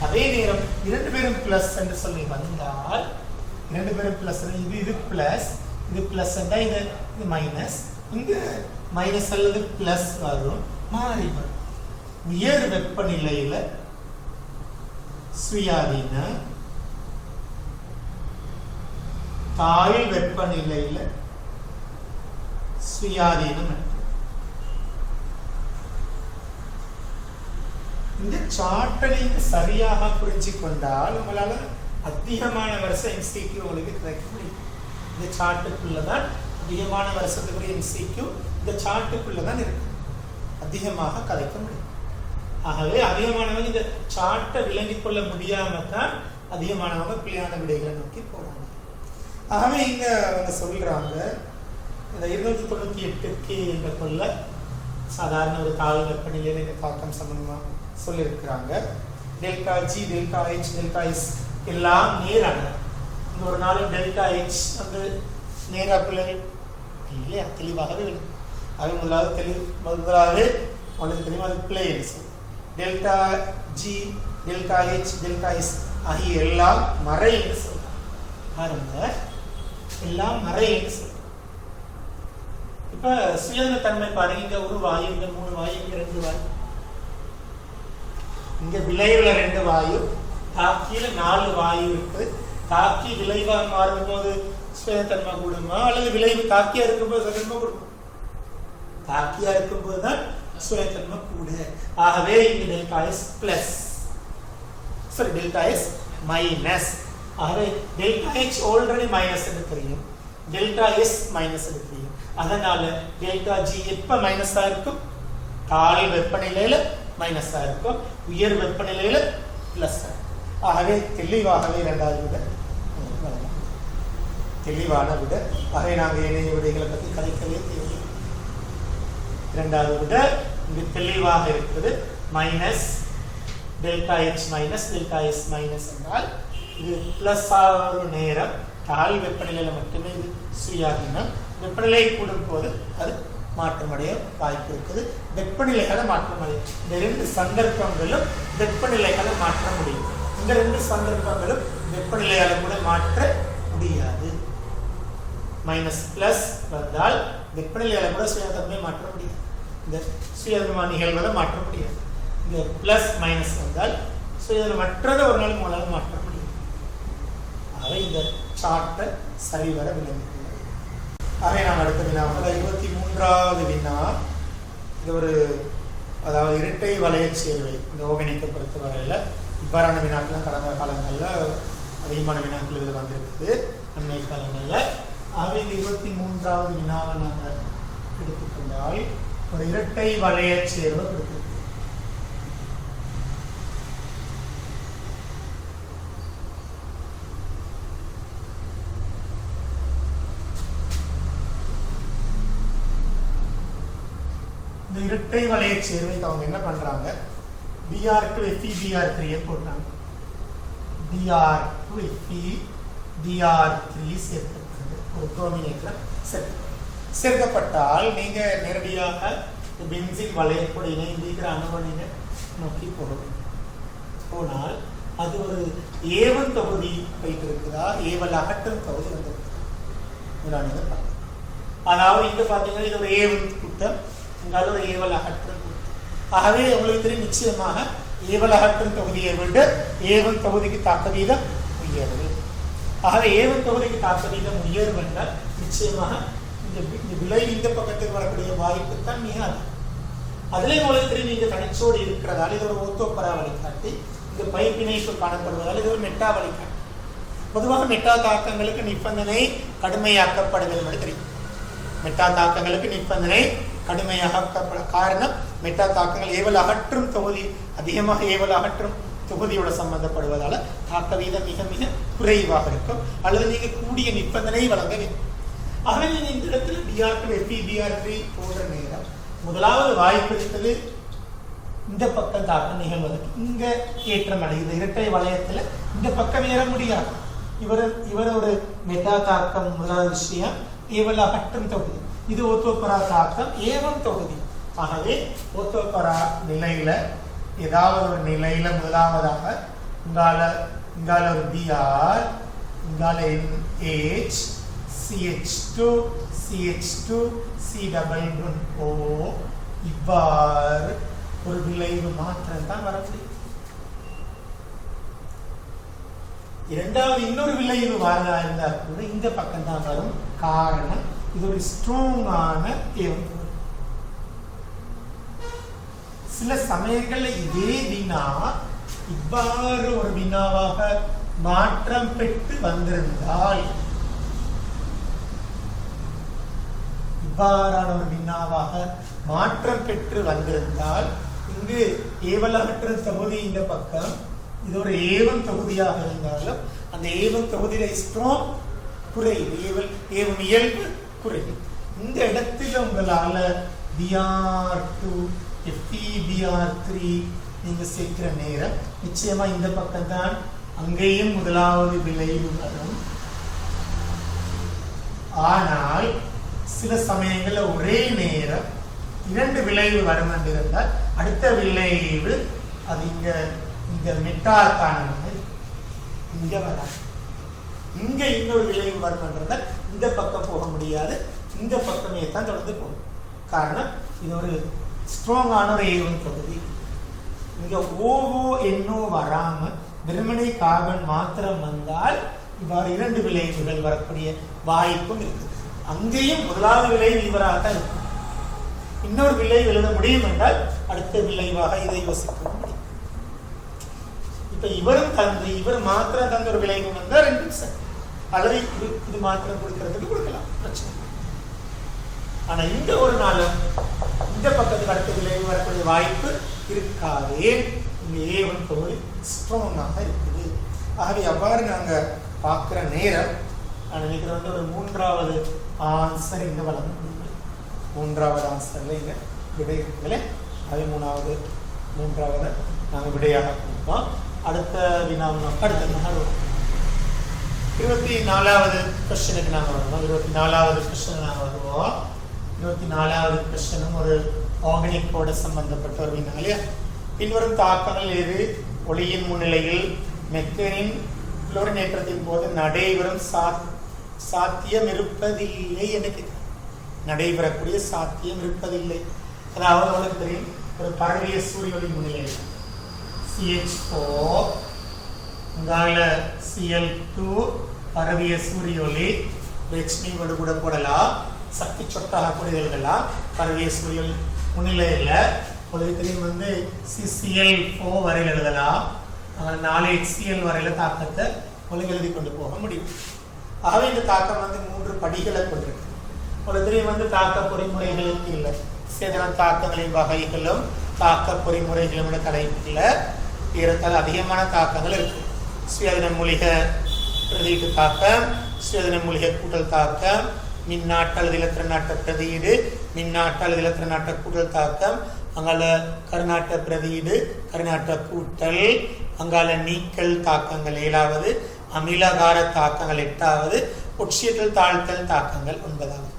Speaker 1: அதே நேரம் இரண்டு பேரும் பிளஸ் என்று சொல்லி வந்தால், இரண்டு பேரும் பிளஸ், இது பிளஸ், இது பிளஸ், இது மைனஸ், இங்க மைனஸ் அல்லது பிளஸ் வரும், மாறி வரும். உயர் வெப்பநிலையில சுயாதீன, தாழ் வெப்பநிலையில சுயாதீனம். இந்த சார்ட்டை நீங்க சரியாக புரிஞ்சு கொண்டால் உங்களால அதிகமான வருஷம் எம்சிக்யூ உங்களுக்கு கிடைக்க முடியும். இந்த சார்ட்டுக்குள்ளதான் அதிகமான வருஷத்துக்குரிய எம்சிக்யூ இந்த சார்ட்டுக்குள்ளதான் இருக்கு. அதிகமாக கலைக்க முடியும். ஆகவே அதிகமானவங்க இந்த சார்ட்டை விளங்கிக் கொள்ள முடியாம தான் அதிகமானவங்க பிள்ளையான விடைகளை நோக்கி போறாங்க. ஆகவே இங்க அவங்க சொல்றாங்க, இந்த 298 என்ற கொள்ள சாதாரண ஒரு தாழ்வு வெப்பநிலையில இந்த தாக்கம் சம்பந்தமா சொல்லியிருக்கிறாங்க. Delta G, delta H, delta S எல்லாம் நேரான. இந்த ஒரு நாள் டெல்டா ஹெச் வந்து நேரா பிள்ளைகள் இல்லையா தெளிவாகவே அது முதலாவது அவளுக்கு தெரியுமா அது பிள்ளை சொல்லு. Delta G, delta H, delta S ஆகிய எல்லாம் மறை என்று சொல்றாங்க. எல்லாம் மறை என்று சொல்றாங்க. இப்ப சுயதன தன்மை பாருங்க, இங்க ஒரு வாயு, இங்க 3 வாயு, இங்க 2 வாயு, இங்க விளைவுல 2 வாயு, தாக்கியில 4 வாயு இருக்கு. தாக்கி விளைவா மாறும் போது சுயதன்மை கூடுமா அல்லது விளைவு தாக்கியா இருக்கும்போது சுயதன்மை கூடுமா? தாக்கியா இருக்கும்போது தான் சுயதன்மை கூட. ஆகவே இங்க delta S plus, sorry delta S minus. ஆகவே டெல்டா ஹெச் ஆல்ரெடி மைனஸ் என்று தெரியும், டெல்டா எஸ் மைனஸ் என்று தெரியும். அதனால டெல்டா ஜி எப்ப மைனஸா இருக்கும்? தாழ் வெப்பநிலையில மைனஸா இருக்கும், உயர் வெப்பநிலையில பிளஸ். ஆகவே தெளிவாகவே இரண்டாவது விட தெளிவான விட. ஆகவே நாங்கள் ஏனைய விடைகளை பற்றி கலைக்கவே தேவை. இரண்டாவது விட இங்கு தெளிவாக இருக்குது. Minus delta H minus delta S minus என்றால் இது பிளஸ் ஆகிற நேரம் தாழ் வெப்பநிலையில மட்டுமே இது சுயாதீனம். வெப்பநிலை கூடும் போது அது மாற்றமடைய வாய்ப்பு இருக்குது. வெப்பநிலைகளை மாற்ற முடியும். இந்த 2 சந்தர்ப்பங்களும் வெப்பநிலைகளை மாற்ற முடியும். இந்த 2 சந்தர்ப்பங்களும் வெப்பநிலையால கூட மாற்ற முடியாது. மைனஸ் பிளஸ் வந்தால் வெப்பநிலையால கூட சுயதன்மை மாற்ற முடியாது. இந்த சுயதன்மை நிகழ்வுகளை மாற்ற முடியாது. இந்த பிளஸ் மைனஸ் வந்தால் சுயதனமற்றதை ஒரு நாள் மூலம் மாற்ற முடியும். ஆகவே இந்த சார்ட்டை சரிவர விளங்கி. ஆகவே நாம் அடுத்த வினா 23வது வினா. இது ஒரு அதாவது இரட்டை வளைய சேர்வை இந்த ஓகனிக்கை பொறுத்த வரையில் இவ்வாறான வினாக்கெல்லாம் கடந்த காலங்களில் அதிகமான வினாக்கள் இதில் வந்திருக்குது அண்மை காலங்களில். ஆகவே இந்த 23வது வினாவை நாங்கள் எடுத்துக்கொண்டால் ஒரு இரட்டை வளைய சேர்வை கொடுத்திருக்கு. இந்த இரட்டை வளைய சேர்வைக்கு அவங்க என்ன பண்றாங்க, BR2 FE BR3 போடுறாங்க. BR2 FE BR3 சேர்க்கப்படுகிறது. ஒரு குரோமினேட்டர் சேர்க்கப்பட்டால் நீங்க நேரடியாக பென்சின் வளையத்தோடு இணைந்திருக்கிற அணுவை நீங்க நோக்கி போனால் அது ஒரு A1 தொகுதி வைத்திருக்குதா, ஏவல் அகற்றும் தொகுதி வந்திருக்கு. அதாவது இங்க பாத்தீங்கன்னா இது ஒரு A1 கூட்டம், இங்கால ஒரு ஏவல் அகற்றும். ஆகவே உங்களுக்கு தெரியும் நிச்சயமாக ஏவல் அகற்றும் தொகுதியை விட A1 தொகுதிக்கு தாக்க வீதம் உயர்வு. ஆகவே A1 தொகுதிக்கு தாக்க வீதம் உயர்வு என்றால் நிச்சயமாக இந்த விலை இந்த பக்கத்துக்கு வரக்கூடிய வாய்ப்பு தான் மிக அதிகம். அதுல உங்களுக்கு தெரியும் நீங்க தனிச்சோடு இருக்கிறதால இது ஒரு ஓத்தோப்பரா வழிகாட்டி, இந்த பைப்பிணைப்பு காணப்படுவதால் இது ஒரு மெட்டா வழிகாட்டி. பொதுவாக மெட்டா தாக்கங்களுக்கு நிபந்தனை கடுமையாக்கப்படுவது என்று தெரியும். மெட்டா தாக்கங்களுக்கு நிபந்தனை கடுமையாக்கப்பட காரணம் மெட்டா தாக்கங்கள் ஏவல் அகற்றும் தொகுதி அதிகமாக ஏவல் அகற்றும் தொகுதியோட சம்பந்தப்படுவதால தாக்க வீதம் மிக மிக குறைவாக இருக்கும், அல்லது நீங்க கூடிய நிபந்தனை வழங்க வேண்டும். ஆகவே நீங்க இந்த இடத்துல BR2 FE BR3 போன்ற நேரம் முதலாவது வாய்ப்பு இருக்குது இந்த பக்கம் தாக்கம் நிகழ்வதற்கு. இங்க ஏற்றம் அடையுது இரட்டை வளையத்துல இந்த பக்கம் ஏற முடியாது. இவர் ஒரு மெட்டா தாக்கம் முதலாவது விஷயம் ஏவல் அகற்றும் தொகுதி, இது ஓத்தோப்பரா தாக்கம் A1 தொகுதி. ஆகவே ஓத்தோப்பரா நிலையில ஏதாவது ஒரு நிலையில முதலாவதாக இங்கால ஒரு BR, இங்கால NH, CH2, CH2, C+O இவ்வாறு ஒரு விளைவு மாற்றம் தான் வர முடியும். இரண்டாவது இன்னொரு விளைவு வரதா இருந்தால் கூட இந்த பக்கம் தான் வரும். காரணம் இது ஒரு ஸ்ட்ராங்கான ஏவல். சில சமயங்கள்ல இதே வினா இவ்வாறு ஒரு வினாவாக மாற்றம் பெற்று வந்திருந்தால், இவ்வாறான ஒரு வினாவாக மாற்றம் பெற்று வந்திருந்தால் இங்கு ஏவல் அகற்றும் தொகுதி இந்த பக்கம் இது ஒரு A1 தொகுதியாக இருந்தாலும் அந்த A1 தொகுதியில ஸ்ட்ராங் குறைவு, ஏவல் இயல்பு குறைவு. இந்த இடத்துல உங்களால BR2 FE BR3 நீங்க சேர்க்கிற நேரம் நிச்சயமா இந்த பக்கம் தான் அங்கேயும் முதலாவது விளைவு வரும். ஆனால் சில சமயங்கள்ல ஒரே நேரம் இரண்டு விளைவு வரும் என்று இருந்தால் அடுத்த விளைவு அது இங்க மெட்டாக்கான இங்க வராது. இங்க இன்னொரு விளைவு வரும் என்றால் இந்த பக்கம் போக முடியாது, இந்த பக்கமே தான் தொடர்ந்து போகும். காரணம் இது ஒரு ஸ்ட்ராங்கான ஒரு A1 தொகுதி. இங்க OO வராம வெறுமனை கார்பன் மாத்திரம் வந்தால் இவ்வாறு இரண்டு விளைவுகள் வரக்கூடிய வாய்ப்பும் இருக்கு. அங்கேயும் முதலாவது விளைவு இவராகத்தான் இருக்கும். இன்னொரு விளைவு எழுத முடியும் என்றால் அடுத்த விளைவாக இதை யோசிக்க முடியும். இப்ப இவரும் தந்து இவர் மாத்திரம் தந்த ஒரு விளைவு வந்தால் 2 அல்லது இது மாத்திரம் கொடுக்கறதுக்கு கொடுக்கலாம், பிரச்சனை. ஆனா இந்த ஒரு நாளும் இந்த பக்கத்துக்கு அடுத்த விளைவு வரக்கூடிய வாய்ப்பு இருக்காதே. இந்த A1 தொகுதி ஸ்ட்ராங்காக இருக்குது. ஆகவே அவ்வாறு நாங்க பார்க்கிற நேரம் நான் நினைக்கிறது ஒரு மூன்றாவது ஆன்சர் இங்க வழங்க முடியும். மூன்றாவது ஆன்சர்ல இங்க விடை இருக்குல்ல, அது மூன்றாவது நாங்க விடையாக கொடுப்போம். அடுத்த வினாவும் அடுத்த 24வது கொஸ்டினுக்கு நாங்க வருவோம். 24வது கொஸ்டின் நாங்க வருவோம். 24வது கொஸ்டினும் ஒரு ஆர்கானிக்கோட சம்பந்தப்பட்ட ஒரு வினா இல்லையா. பின்வரும் தாக்கங்கள் எது ஒளியின் முன்னிலையில் மெத்தனின் குளோரினேற்றத்தின் போது நடைபெறும் சாத்தியம் இருப்பதில்லை என்று நடைபெறக்கூடிய சாத்தியம் இருப்பதில்லை. அதாவது அவளுக்கு தெரியும் ஒரு பரவிய சூரிய ஒளி முன்னிலையில் CH4 Cl2 பரவிய சூரிய ஒளி HB கூட போடலாம், சக்தி சொட்டாக கூட எழுதலாம். பரவிய சூரிய ஒளி முன்னிலையில் உங்களுக்கு தெரியும் CCl4 வரையில் எழுதலாம், 4 HCl வரையில தாக்கத்தை உங்களுக்கு எழுதி கொண்டு போக முடியும். ஆகவே இந்த தாக்கம் வந்து 3 படிகளை கொண்டிருக்கு. உங்களுக்கு தெரியும் வந்து தாக்க பொறிமுறைகளுக்கு இல்லை சேதன தாக்கங்களின் வகைகளும் தாக்க பொறிமுறைகளும் தலைப்புல ஏறத்தாழ அதிகமான தாக்கங்கள் இருக்கு. சுயாதீன மூலிகை பிரதியீட்டு தாக்கம், சுயாதீன மூலிகை கூட்டல் தாக்கம், மின்னாட்ட அல்லது இலத்திரநாட்ட பிரதியீடு, மின்னாட்ட அல்லது இலத்திரநாட்ட கூட்டல் தாக்கம், அங்கால கருநாட்ட பிரதியீடு, கருநாட்ட கூட்டல், அங்கால நீக்கல் தாக்கங்கள் 7வது, அமிலகார தாக்கங்கள் 8வது, ஒட்சியத்தல் தாழ்த்தல் தாக்கங்கள் 9வது.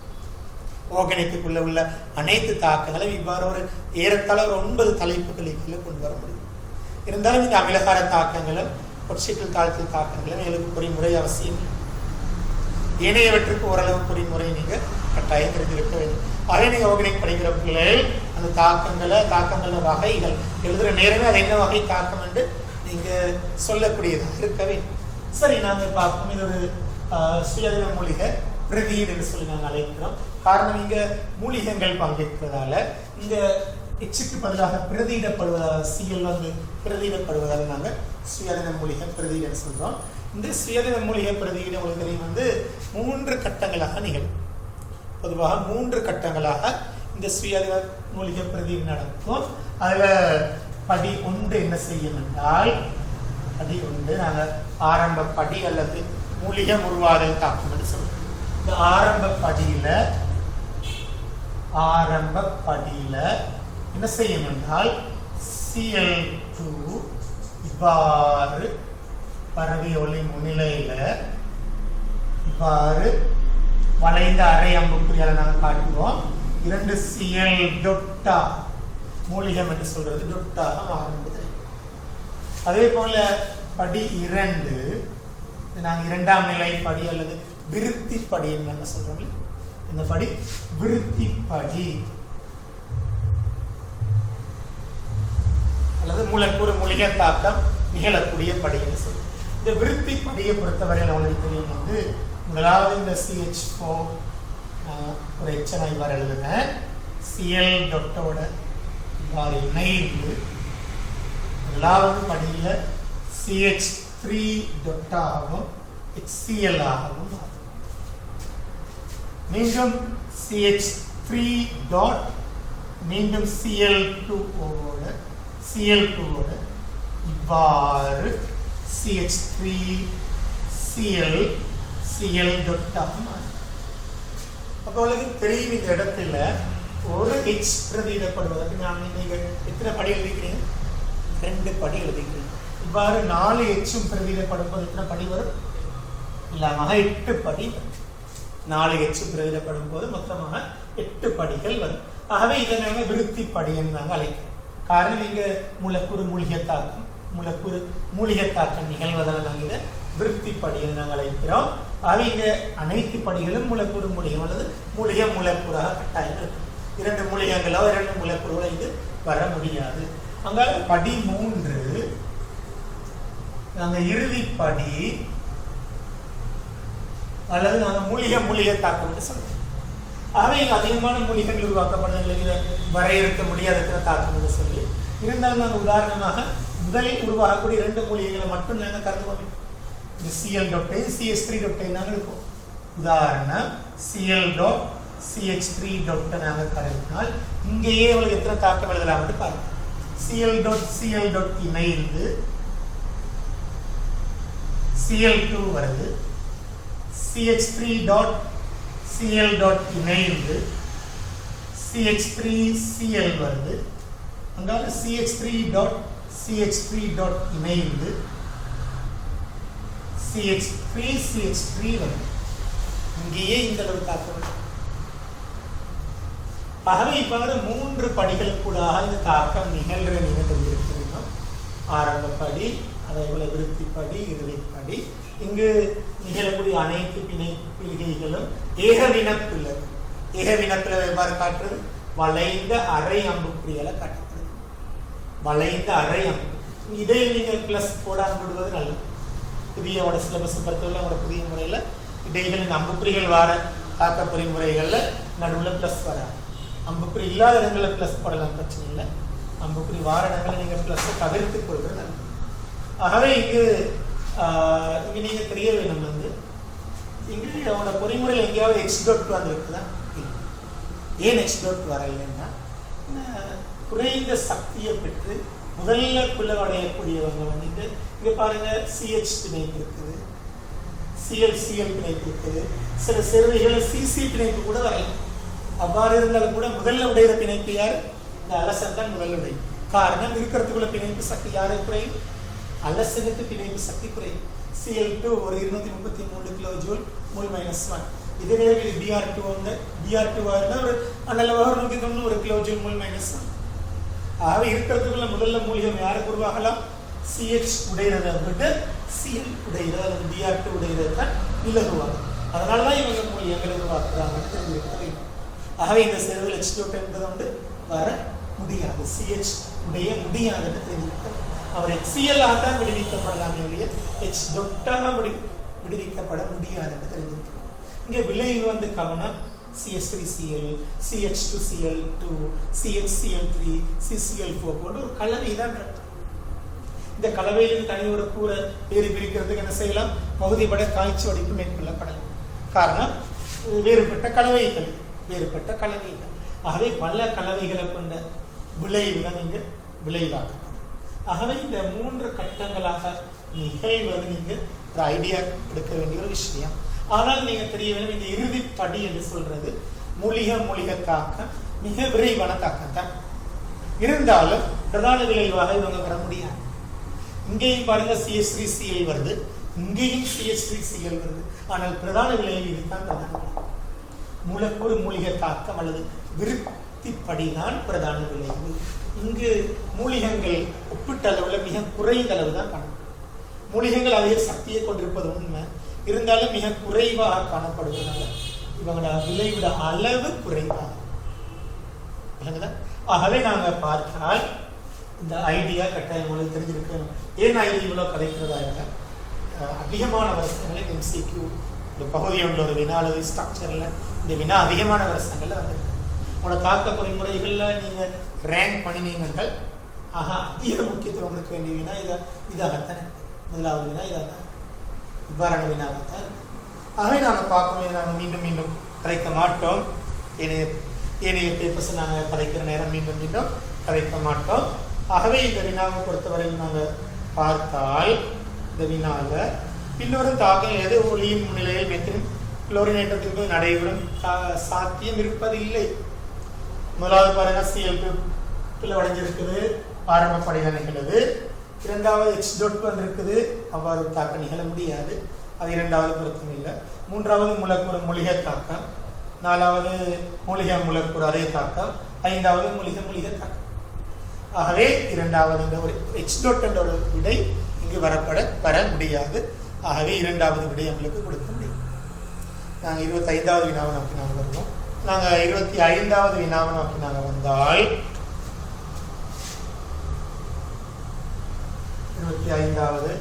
Speaker 1: ஆர்கானிக்குள்ள உள்ள அனைத்து தாக்கங்களும் இவ்வாறு ஒரு ஏறத்தாழ ஒரு 9 தலைப்புகளுக்குள்ள கொண்டு வர முடியும். இருந்தாலும் இந்த அமிலகார தாக்கங்களும் ஒட்சியத்தல் தாழ்த்தல் தாக்கங்களும் எங்களுக்கு பொறிமுறை அவசியம். ஏனையவற்றுக்கு ஓரளவு பொறிமுறை நீங்க கட்டாயம் தெரிஞ்சிருக்க வேண்டும். அதே நீங்க ஆர்கானிக் படிக்கிற பிள்ளைகள் அந்த தாக்கங்கள வகைகள் எழுதுற நேரமே அது என்ன வகை தாக்கம் என்று நீங்க சொல்லக்கூடியதாக இருக்கவே. சரி, நாங்க பார்ப்போம். இது ஒரு சுயாதீன மூலிகை பிரதியீடு என்று சொல்லி நாங்கள் அழைக்கிறோம். காரணம் இங்க மூலிகைகள் பங்கேற்பதால இந்த எச்சுக்கு பதிலாக பிரதியிடப்படுவதால் சிஎல் வந்து பிரதியிடப்படுவதால் நாங்கள் சுயாதீன மூலிகை பிரதியீடு சொல்றோம். இந்த சுயாதீன மூலிகை பிரதியீடு உங்களுக்கு தெரியும் வந்து 3 கட்டங்களாக நிகழும். பொதுவாக 3 கட்டங்களாக இந்த சுயாதீன மூலிகை பிரதியீடு நடக்கும். அதுல படி 1 என்ன செய்யும் என்றால், படி 1 நாங்கள் ஆரம்ப படி அல்லது மூலிகை உருவாதல் தாக்கம் என்று சொல்றோம். இந்த ஆரம்ப படியில என்ன செய்யும் என்றால் Cl2 இவ்வாறு பரவி ஒளி முன்னிலையில இவ்வாறு வளைந்த அரை அம்புக்குறியால நாங்கள் காட்டுவோம். 2 Cl டொட்டா மூலிகம் என்று சொல்றது டொட்டாக மாறுகிறது. அதே போல படி 2 நாங்கள் 2ஆம் நிலை படி அல்லது விருத்தி படி என்ன சொல்றோம். இந்த படி விருத்தி படி அல்லது மூலக்கூறு மூலிகை தாக்கம் நிகழக்கூடிய படி என்று சொல்றோம். இந்த விருத்தி படியை பொறுத்தவரையில் உங்களுக்கு தெரியும் வந்து முதலாவது இந்த CH4 ஒரு எச்சனை இவ்வாறு எழுதுனேன். Cl டொட்டோட இவ்வாறு இணைந்து முதலாவது படியில CH3 டொட்டாகவும் HCl ஆகவும் மீண்டும் CH3 டாட் மீண்டும் Cl2 ஓட இவ்வாறு CH3 Cl டொட்டாக மாறும். அப்போ உங்களுக்கு தெரியும் இந்த இடத்துல ஒரு H பிரதியிடப்படுவதற்கு நீங்கள் எத்தனை படி எழுதிக்கிறீங்க? 2 படி எழுதிக்கிறீங்க. இவ்வாறு 4 Hம் பிரதியிடப்படும் போது எத்தனை படி வரும்? இல்லாம 8 படி வரும். 4 H பிரதியிடப்படும் போது மொத்தமாக 8 படிகள் வரும். ஆகவே இதை நாங்கள் விருத்தி படி என்று நாங்கள் அழைக்கிறோம். காரணம் இங்க மூலக்கூறு மூலிகை தாக்கம் நிகழ்வதால் நாங்கள் இதை விருத்தி படி என்று நாங்கள் அழைக்கிறோம். ஆகவே இங்க அனைத்து படிகளும் மூலக்கூறு மூலிகை அல்லது மூலக்கூறாக கட்டாயம் இருக்கும். 2 மூலிகைகளோ 2 மூலக்கூறுகளோ இது வர முடியாது. அங்கால படி 3 நாங்கள் இறுதி படி அல்லது நாங்கள் மூலிகை தாக்கம் என்று சொல்றோம். ஆகவே இங்கே அதிகமான மூலிகைகள் உருவாக்கப்படுறது வரையறுக்க முடியாத தாக்கம் என்று சொல்லி இருந்தாலும் நாங்கள் உதாரணமாக முதலில் உருவாகக்கூடிய 2 மூலிகைகளை மட்டும் நாங்கள் கருது பண்ணி இந்த Cl டொட்டை CH3 டொட்டை நாங்கள் இருக்கும். உதாரணம் Cl டாட் CH3 டொட்டை நாங்கள் கருதினால் இங்கேயே உங்களுக்கு எத்தனை தாக்கம் எழுதலாம் பாருங்க. Cl டாட் இணைந்து Cl2 வருது. CH3 டாட் Cl டாட் இணைந்து CH3 Cl வருது. அங்கால CH3 டாட் இணைந்து CH3 வருது. இங்கேயே இந்த அளவு தாக்கம். ஆகவே இவ்வாறு 3 படிகளுக்குள்ளாக இந்த தாக்கம் நிகழ்கிற நீங்கள் தெரிஞ்சிருக்கிறோம். ஆரம்ப படி, அதே போல விருத்தி படி, இறுதிப்படி. இங்கு நிகழக்கூடிய அனைத்து பிணைப்புகளும் ஏகவினப்பில் எவ்வாறு காட்டுறது? வளைந்த அரை அம்புக்குறியால காட்டப்படுது. வளைந்த அரை அம்பு. இதை நீங்கள் பிளஸ் போட விடுவது நல்லது. புதிய சிலபஸ் பொறுத்தவரை அவங்களோட புதிய முறையில் இடைகளின் அம்புக்குறிகள் வார தாக்க பொறிமுறைகளில் நடுவில் பிளஸ் வராது. அம்புக்குறி இல்லாத இடங்களில் பிளஸ் போடலாம், பிரச்சனை இல்லை. அம்புக்குறி வார இடங்களில் நீங்கள் பிளஸை தவிர்த்து கொள்வது நல்லது. ஆகவே இங்கு இங்கே நீங்கள் தெரிய வேணும் வந்து இங்கே அவனோட பொறிமுறையில் எங்கேயாவது எக்ஸ் டாட் வந்துருக்குதா? ஏன் எக்ஸ் டாட் வரலைன்னா குறைந்த சக்தியை பெற்று முதல்ல பிளவடையக்கூடியவங்க வந்துட்டு இங்கே பாருங்க CH பிணைப்பு இருக்குது, CL பிணைப்பு இருக்குது, சில செருவைகள் CC பிணைப்பு கூட வரலாம். அவ்வாறு இருந்தாலும் கூட முதல்ல உடையிற பிணைப்பு யார்? இந்த அலசன் தான் முதல்ல உடையும். காரணம் இருக்கிறதுக்குள்ள பிணைப்பு சக்தி யாரை குறையும்? அலசனுக்கு பிணைப்பு சக்தி குறையும். Cl2 ஒரு 233 கிலோ ஜூல் மூல் -1. இதே நேரம் இது Br2 வந்து Br2 இருந்தால் ஒரு அனளவாக 191 கிலோ ஜூல் மூல் -1. ஆகவே இருக்கிறதுக்குள்ள முதல்ல மூலிகம் யாருக்கு உருவாகலாம்? CH உடையிறதை விட Cl உடையிறது அல்லது Br2 உடையிறது தான் இலகுவாகும். அதனால தான் இவங்க மூலியங்கள் உருவாக்குறாங்கன்னு தெரிஞ்சுக்க வேண்டும். ஆகவே இந்த செருவில் H2 என்பது வந்து வர முடியாது, CH உடைய முடியாதுன்னு தெரிஞ்சுக்க. அவர் HCl தான் விடுவிக்கப்படலாம், H தொட்டாக விடுவிக்கப்பட முடியாதுன்னு தெரிஞ்சுக்க. இங்கே விளைவு வந்து கவனம் CH3Cl, CH2Cl2, CHCl3, CCl4 போன்ற ஒரு கலவை தான் இருக்கு. இந்த கலவையிலிருந்து தனி ஒரு கூரை வேறு பிரிக்கிறதுக்கு என்ன செய்யலாம்? பகுதிப்பட காய்ச்சி வடிப்பு மேற்கொள்ளப்படலாம். காரணம் வேறுபட்ட கலவைகள். ஆகவே பல கலவைகளை கொண்ட விளைவுடன் இங்கு விளைவாக்கப்படும். ஆகவே இந்த 3 கட்டங்களாக நிகழ்வது நீங்க ஒரு ஐடியா எடுக்க வேண்டிய ஒரு விஷயம். ஆனால் நீங்க தெரிய வேண்டும், இந்த இறுதி படி என்று சொல்றது மூலிகை தாக்கம் மிக விரைவான தாக்கம் தான் இருந்தாலும் பிரதான விளைவாக இவங்க வர முடியாது. இங்கேயும் பாருங்க CH3Cl வருது, இங்கேயும் CH3Cl வருது. ஆனால் பிரதான விளைவு இதுதான் பிரதான விளைவு. மூலக்கூறு மூலிகை தாக்கம் அல்லது விருத்திப்படிதான் பிரதான விளைவு. இங்கு மூலிகங்கள் ஒப்பிட்டளவுல மிக குறைந்த அளவு தான் காணப்படும். மூலிகங்கள் அதிக சக்தியை கொண்டிருப்பது உண்மை, இருந்தாலும் மிக குறைவாக காணப்படுவதனால இவங்களோட விளைவிட அளவு குறைவாக. ஆகவே நாங்க பார்த்தால் இந்த ஐடியா கட்டாயம் உங்களுக்கு தெரிஞ்சிருக்கணும். ஏன் ஐடியா இவ்வளவு கதைக்கிறதா இல்லை, அதிகமான வருஷங்களில் MCQ இந்த பகுதி உள்ள ஒரு வினா அல்லது ஸ்ட்ரக்சர்ல இந்த வினா அதிகமான வருஷங்கள்ல வந்திருக்கு. உங்களோட தாக்க பொறிமுறைகள்ல நீங்க ரேங்க் பண்ணினீங்கள். அதிக முக்கியத்துவம் கொடுக்க வேண்டிய வினா இதாகத்தான். முதலாவது வினா இதாகத்தான், இவ்வாறான வினாவைத்தான். ஆகவே நாங்கள் பார்க்கணும், நாங்கள் மீண்டும் கதைக்க மாட்டோம். ஏனைய பேப்பர்ஸ் நாங்கள் கதைக்கிற நேரம் மீண்டும் கதைக்க மாட்டோம். ஆகவே இந்த வினாவை பொறுத்தவரையில் நாங்கள் பார்த்தால் இந்த வினாவில் இன்னொரு தாக்கம் எது ஒளியின் முன்னிலையில் மெத்தின் குளோரினேற்றத்திற்கு நடைபெறும் சாத்தியம் இருப்பதில்லை. முதலாவது பாருங்க Cl2 பிளவடைஞ்சிருக்குது, ஆரம்ப படிக நிகழ்வு. இரண்டாவது H டாட் இருக்குது, அவ்வாறு தாக்கம் நிகழ முடியாது, அது இரண்டாவது பொருத்தம் இல்லை. மூன்றாவது மூலக்கூறு மூலிகை தாக்கம், நாலாவது மூலிகை மூலக்கூறு அதே தாக்கம், ஐந்தாவது மூலிகை தாக்கம். ஆகவே இரண்டாவது இந்த ஒரு H டாட் என்ற ஒரு விடை இங்கு வர முடியாது. ஆகவே இரண்டாவது விடை நம்மளுக்கு கொடுக்க முடியும். நாங்கள் 25வது வினாவை நோக்கி நாங்கள் வருவோம். நாங்கள் 25வது வினாவை நோக்கி நாங்கள் வந்தால் 25வது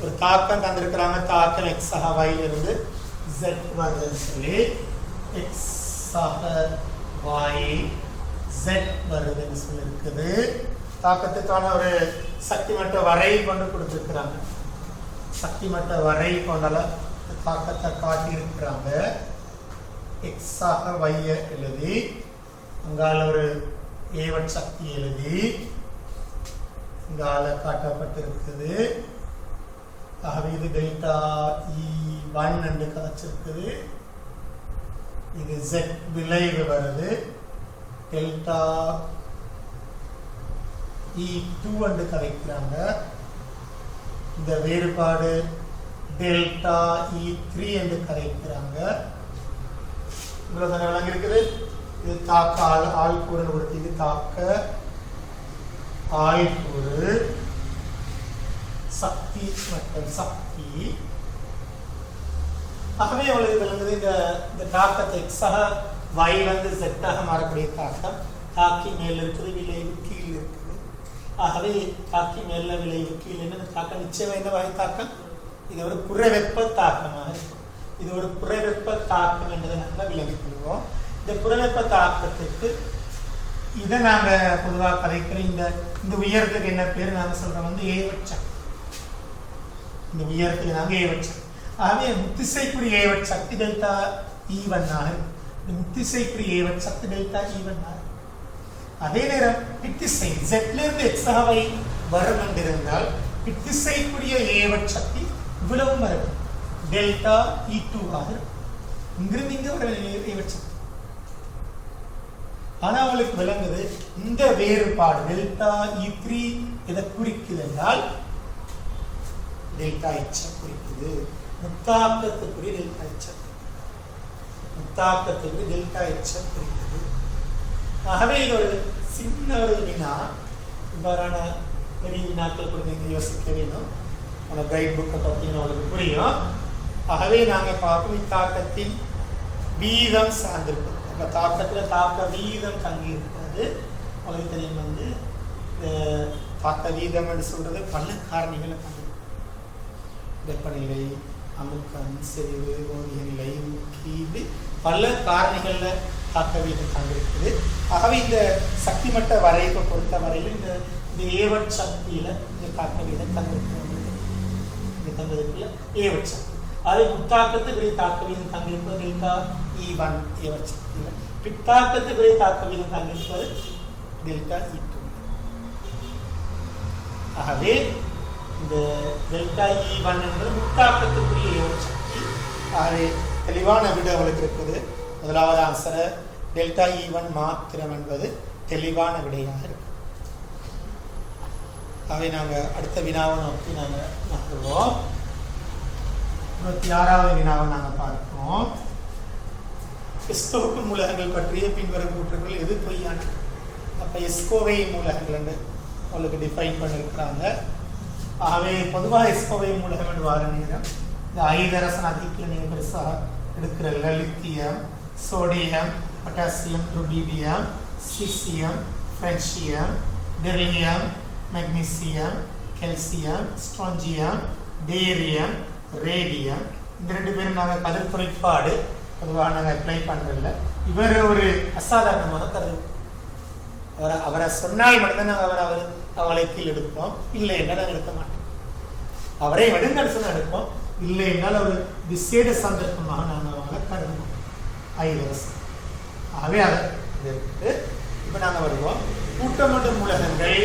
Speaker 1: ஒரு தாக்கம் தந்திருக்கிறாங்க. தாக்கம் X Y-லிருந்து Z வருதுன்னு சொல்லி X Y Z வருதுன்னு சொல்லி இருக்குது. தாக்கத்துக்கான ஒரு சக்தி மட்ட வரை கொண்டு கொடுத்துருக்குறாங்க. சக்தி மட்ட வரை கொண்டால தாக்கத்தை காட்டி இருக்கிறாங்க. X Y எழுதி அங்கால ஒரு ஏவட் சக்தி எழுதி இங்கால காட்டப்பட்டிருக்குது. ஆகவே இது டெல்டா E1 என்று கதைச்சிருக்குது. இது Z விளைவு வருது, டெல்டா E2 என்று கதைக்கிறாங்க. இந்த வேறுபாடு டெல்டா E3 என்று கதைக்கிறாங்க. இவ்வளவு தானே விளங்கி இருக்குது. இது தாக்க ஆள்கூறுன்னு கொடுத்து, இது தாக்க ஆள்கூறு சக்தி மற்றும் சக்தி. ஆகவே எவ்வளவு விளங்குது. இந்த தாக்கத்தை எக்ஸாக வாயிலிருந்து செட்டாக மாறக்கூடிய தாக்கம் தாக்கி மேல இருக்குது, விளைவு கீழ் இருக்குது. ஆகவே தாக்கி மேல விளைவு கீழ் என்ன தாக்கம் நிச்சயம் என்ன வகை தாக்கம்? இது ஒரு புறவெப்ப தாக்கமாக இருக்கும். இது ஒரு புறவெப்ப தாக்கம் என்பதை நாங்கள் விளங்கிக் கொள்வோம். இந்த புறவெப்ப தாக்கத்துக்கு இதை நாங்கள் பொதுவாக கதைக்கிற இந்த உயரத்துக்கு என்ன பேர் நாங்கள் சொல்றோம் வந்து ஏவட் சக்தி. இந்த உயரத்தில் நாங்கள் ஏவட் சக்தி. ஆகவே முத்திசைக்குரிய ஏவட் சக்தி டெல்டா E1 ஆக இருக்கும். இந்த முத்திசைக்குரிய ஏவட் சக்தி டெல்டா E1 ஆக. அதே நேரம் பித்திசை Z இருந்து X ஆகவை வரும் என்றிருந்தால் பித்திசைக்குரிய ஏவட் சக்தி இவ்வளவு வரும் டெல்டா E2 ஆக இருக்கும். இங்கிருந்து இங்க வர ஏவட் சக்தி. ஆனா அவளுக்கு விளங்குது இந்த வேறுபாடு டெல்டா E3 எதை குறிக்குது என்றால் டெல்டா H குறிக்குது. முத்தாக்கத்துக்குரிய டெல்டா H, முத்தாக்கத்துக்குரிய டெல்டா H குறிக்குது. ஆகவே இது ஒரு சின்ன ஒரு வினா. இவ்வாறான பெரிய வினாக்கள் கூட நீங்க யோசிக்க வேண்டும். அந்த கைட் புக்கை பார்த்தீங்கன்னா உங்களுக்கு புரியும். ஆகவே நாங்கள் பார்க்கும் இத்தாக்கத்தின் வீதம் சார்ந்திருக்கும். இப்போ தாக்கத்தில் தாக்க வீதம் தங்கி இருக்கிறது. உங்களுக்கு தெரியும் வந்து தாக்க வீதம் என்று சொல்றது பல காரணிகளை தங்கி, வெப்பநிலை, அமுக்கம், செறிவு, ஓதிய நிலை, முக்கி, பல காரணிகளில் தாக்க வீதம் தங்கிருக்குது. ஆகவே இந்த சக்தி மட்ட வரைவை பொறுத்த வரையில் இந்த ஏவட் சக்தியில இந்த தாக்க வீதம் தங்கிருக்கிறது. இந்த தந்ததுக்குள்ள ஏவட் சக்தி அதே முத்தாக்கத்துக்குரிய தாக்க வீதம் தங்கிருப்பது டெல்டா E1 ஏவட் சக்தியில, பித்தாக்கத்துக்குரிய தாக்க வீதம் தங்கிருப்பது டெல்டா E2. ஆகவே இந்த டெல்டா E1 என்பது முத்தாக்கத்துக்குரிய ஏவட் சக்தி. ஆகவே தெளிவான விட அவளுக்கு இருக்குது. முதலாவது ஆன்சர் டெல்டா E1 மாத்திரம் என்பது தெளிவான விடையாக இருக்கு. ஆகவே நாங்கள் அடுத்த வினாவை நோக்கி நாங்கள் நகர்வோம். 26வது வினாவை நாங்கள் பார்ப்போம். எஸ்கோவை மூலகங்கள் பற்றிய பின்வரும் கூற்றுகள் எது பொய்யான? அப்ப எஸ்கோவை மூலகங்கள் என்று உங்களுக்கு டிஃபைன் பண்ணிருக்கிறாங்க. ஆகவே பொதுவாக எஸ்கோவை மூலகம் என்று வார நேரம் இந்த ஐதரசன் அதிகத்தில் நீங்கள் பெருசாக எடுக்கிற lithium, sodium, potassium, rubidium, caesium, francium, beryllium, magnesium, calcium, strontium, barium, radium, இந்த ரெண்டு பேரும் நாங்கள் கதிர் குறைபாடு பொதுவாக நாங்கள் அப்ளை பண்ணுறதில்ல. இவர் ஒரு அசாதாரணமாக கருது. அவரை சொன்னால் மட்டும்தான் நாங்கள் அவளை கீழ் எடுப்போம். இல்லை என்றால் நாங்கள் எடுக்க மாட்டோம். அவரை விடுங்கள் சொன்னால் எடுப்போம். இல்லை என்றால் ஒரு விசேட சந்தர்ப்பமாக நாங்கள் அவங்களை கருதுவோம். ஐதரசன். ஆகவே அதை இருக்குது. இப்போ நாங்கள் வருவோம். கூட்டமொண்ட மூலகங்கள்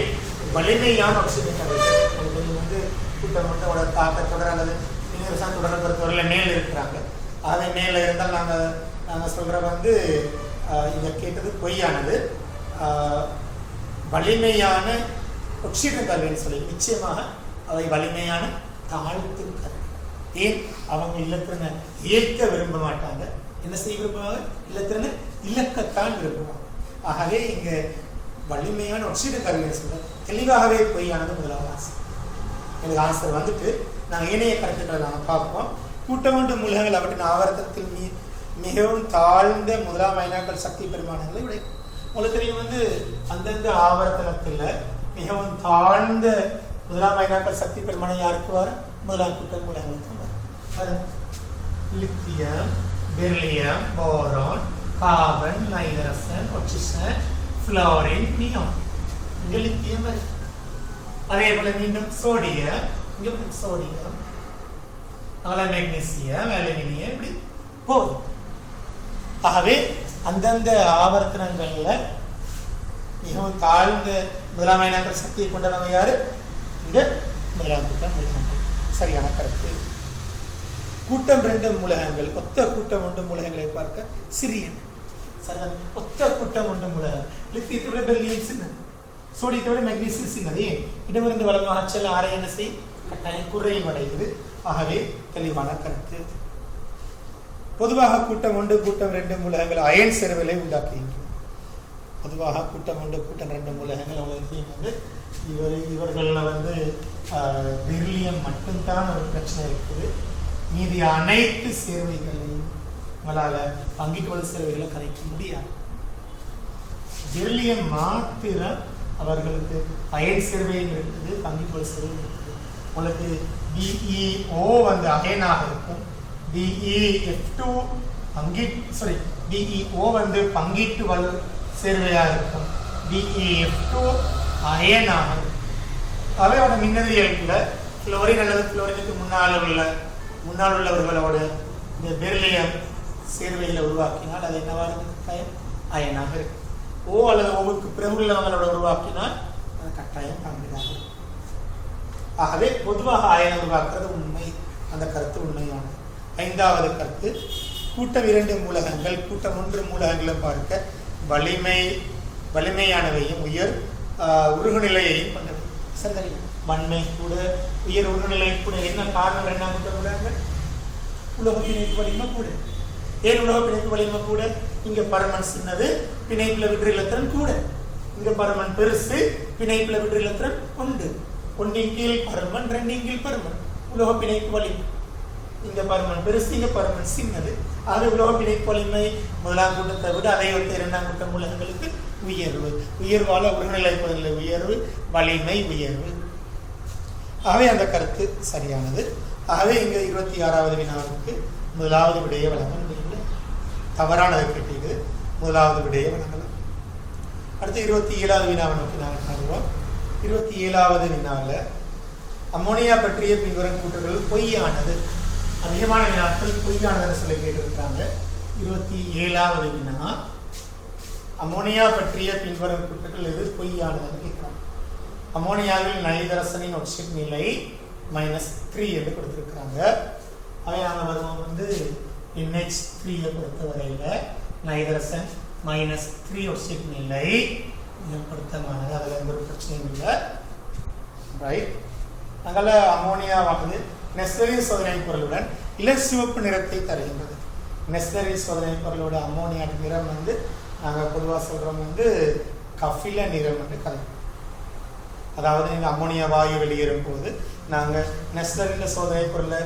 Speaker 1: வலிமையான ஆக்சிஜன் கரைசல் வந்து கூட்டமொண்டோட தாக்கத்தொடர் அல்லது இனிவரசான் தொடரை பொறுத்தவரையில் மேல் இருக்கிறாங்க. அதை மேலே இருந்தால் நாங்கள் சொல்கிற வந்து இதை கேட்டது பொய்யானது. வலிமையான ஒக்சிஜன் கருவின்னு சொல்லி நிச்சயமாக அவை வலிமையான தாழ்த்து கருவி. ஏன் அவங்க இல்லத்திறனை ஏற்க விரும்ப மாட்டாங்க. என்ன செய்ய விரும்புவாங்க? இல்லத்திறனை இலக்கத்தான் விரும்புவாங்க. ஆகவே இங்கே வலிமையான ஒக்சிஜன் கருவின்னு சொல்ல தெளிவாகவே பொய்யானது முதலாவது ஆன்சர். எனக்கு ஆன்சர் வந்துட்டு நாங்கள் ஏனைய கருத்துக்களை நாங்கள் பார்ப்போம். கூட்டமொண்டு மூலகங்கள் அவற்றின் ஆவர்த்தத்தில் மிகவும் தாழ்ந்த முதலாம் ஐநாக்கள் சக்தி பெருமானங்களை விட உங்களுக்கு தெரியும் வந்து அந்தந்த ஆவர்த்தனத்தில் மிகவும் தாழ்ந்த முதலாம் ஐநாக்கள் சக்தி பெருமானம் யாருக்கு வர? முதலாம் கூட்ட மூலகங்களுக்கு வரும். Lithium, beryllium, boron, carbon, nitrogen, oxygen, fluorine, neon. இங்கே லித்தியம் வரும். அதே போல மீண்டும் சோடியம், இங்கே சோடியம், மெக்னீசியம், அலுமினியம், இப்படி போதும். ஆகவே அந்தந்த ஆவர்த்தனங்கள்ல மிகவும் தாழ்ந்த முதலாம் ஐநாக்கள் சக்தியை கொண்டவங்க யாரு? இந்த முதலாம் கூட்டம் மூலகங்கள். சரியான கருத்து. கூட்டம் 2 மூலகங்கள் ஒத்த கூட்டம் 1 மூலகங்களை பார்க்க சிறிய சரிதான். ஒத்த கூட்டம் 1 மூலகம் லித்தியத்தை விட பெரிலியம் சின்னது, சோடியத்தை விட மெக்னீசியம் சின்னது. இடமிருந்து வளமாக செல்ல என்ன செய்யும்? கட்டாயம் குறைவடைகிறது. ஆகவே தெளிவான கருத்து. பொதுவாக கூட்டம் 1 கூட்டம் 2 மூலகங்கள் அயன் செறிவுகளை உண்டாக்குகின்றன. பொதுவாக கூட்டம் 1 கூட்டம் 2 மூலகங்கள் அவங்களுக்கு வந்து இவர்களில் வந்து பெரிலியம் மட்டும்தான் ஒரு பிரச்சனை இருக்குது. மீதி அனைத்து சேர்வைகளையும் உங்களால் பங்கிட்டுவல் சேர்வைகளை கரைக்க முடியாது. பெரிலியம் மாத்திரம் அவர்களுக்கு அயன் சேர்வையும் இருக்குது, பங்கிட்டுவல் சேர்வையும் இருக்குது. உங்களுக்கு DeO வந்து அயனாக இருக்கும். DeF2 DeO வந்து பங்கீட்டு வலு சேர்வையாக இருக்கும். DeF2 அயனாக இருக்கும். அவையோட மின்னதியல்ல புளோரின் அல்லது புளோரினுக்கு முன்னால் உள்ளவர்களோட இந்த பெரிலியம் சேர்வையில் உருவாக்கினால் அது என்னவாக கட்டாயம் அயனாக இருக்கு. ஓ அல்லது ஓவுக்கு பிறகு உள்ளவங்களோட உருவாக்கினால் அது கட்டாயம் காண்பிடாக இருக்கும். ஆகவே பொதுவாக அயனம் உருவாக்குறது உண்மை, அந்த கருத்து உண்மையானது. ஐந்தாவது கருத்து, கூட்டம் 2 மூலகங்கள் கூட்டம் 1 மூலகங்களும் பார்க்க வலிமையானவையும் உயர் உருகுநிலையையும் கொண்டது. சரி, வன்மை கூட உயர் உருகுநிலை கூட. என்ன காரணம்? 2 கூட்ட மூலகங்கள் உலக பிணைப்பு வலிமை கூட. ஏன் உலக பிணைப்பு வலிமை கூட? இங்க பரமன் சின்னது, பிணைப்புல விடுற இலத்திரன் கூட. இங்க பரமன் பெருசு, பிணைப்புல விடுற இலத்திரன் 1. 1 கீழ் பரமன், 2 கீழ் பரமன். உலக பிணைப்பு வலிமை இந்த பரமன் பெருசு, இங்க பரமன் சின்னது. ஆக உலக பிணைப்பு வலிமை முதலாம் கூட்டத்தை விட அதை ஒத்த 2ஆம் கூட்ட மூலகங்களுக்கு உயர்வு. உயர்வால உருநிலை பகுதியில் உயர்வு, வலிமை உயர்வு. ஆகவே அந்த கருத்து சரியானது. ஆகவே இங்க 26வது வினாவுக்கு முதலாவது விடைய வழங்கல் தவறானதை கேட்டீங்க. முதலாவது விடைய வழங்கலாம். அடுத்து 27வது வினாவை நோக்கி நாங்கள் காணுவோம். 27வது வினாவில் அம்மோனியா பற்றிய பின்வரும் கூற்றுகள் பொய்யானது. அதிகமான வினாக்கள் பொய்யானதுன்னு சொல்லி கேட்டிருக்கிறாங்க. 27வது வினா, அம்மோனியா பற்றிய பின்வரும் கூற்றுகள் எது பொய்யானதுன்னு கேட்கிறாங்க. அம்மோனியாவில் நைதரசனின் ஒட்சிக் நிலை -3 என்று கொடுத்திருக்கிறாங்க. அவை நாங்கள் வருவோம் NH3 பொறுத்த வரையில் நைதரசன் -3 ஒட்சிக் நிலை பொருத்தமானது. அதில் எந்த ஒரு பிரச்சனையும் இல்லை. ரைட். அதனால அம்மோனியாவானது நெஸ்லரின் சோதனை பொருளுடன் இளசிவப்பு நிறத்தை தருகின்றது. நெஸ்லரின் சோதனை பொருளோட அம்மோனியா நிறம் நாங்கள் பொதுவாக சொல்கிறோம் கஃபில நிறம் என்று கருது. அதாவது நீங்கள் அம்மோனியா வாயு வெளியேறும் போது நாங்கள் நெஸ்லரின் சோதனை பொருளை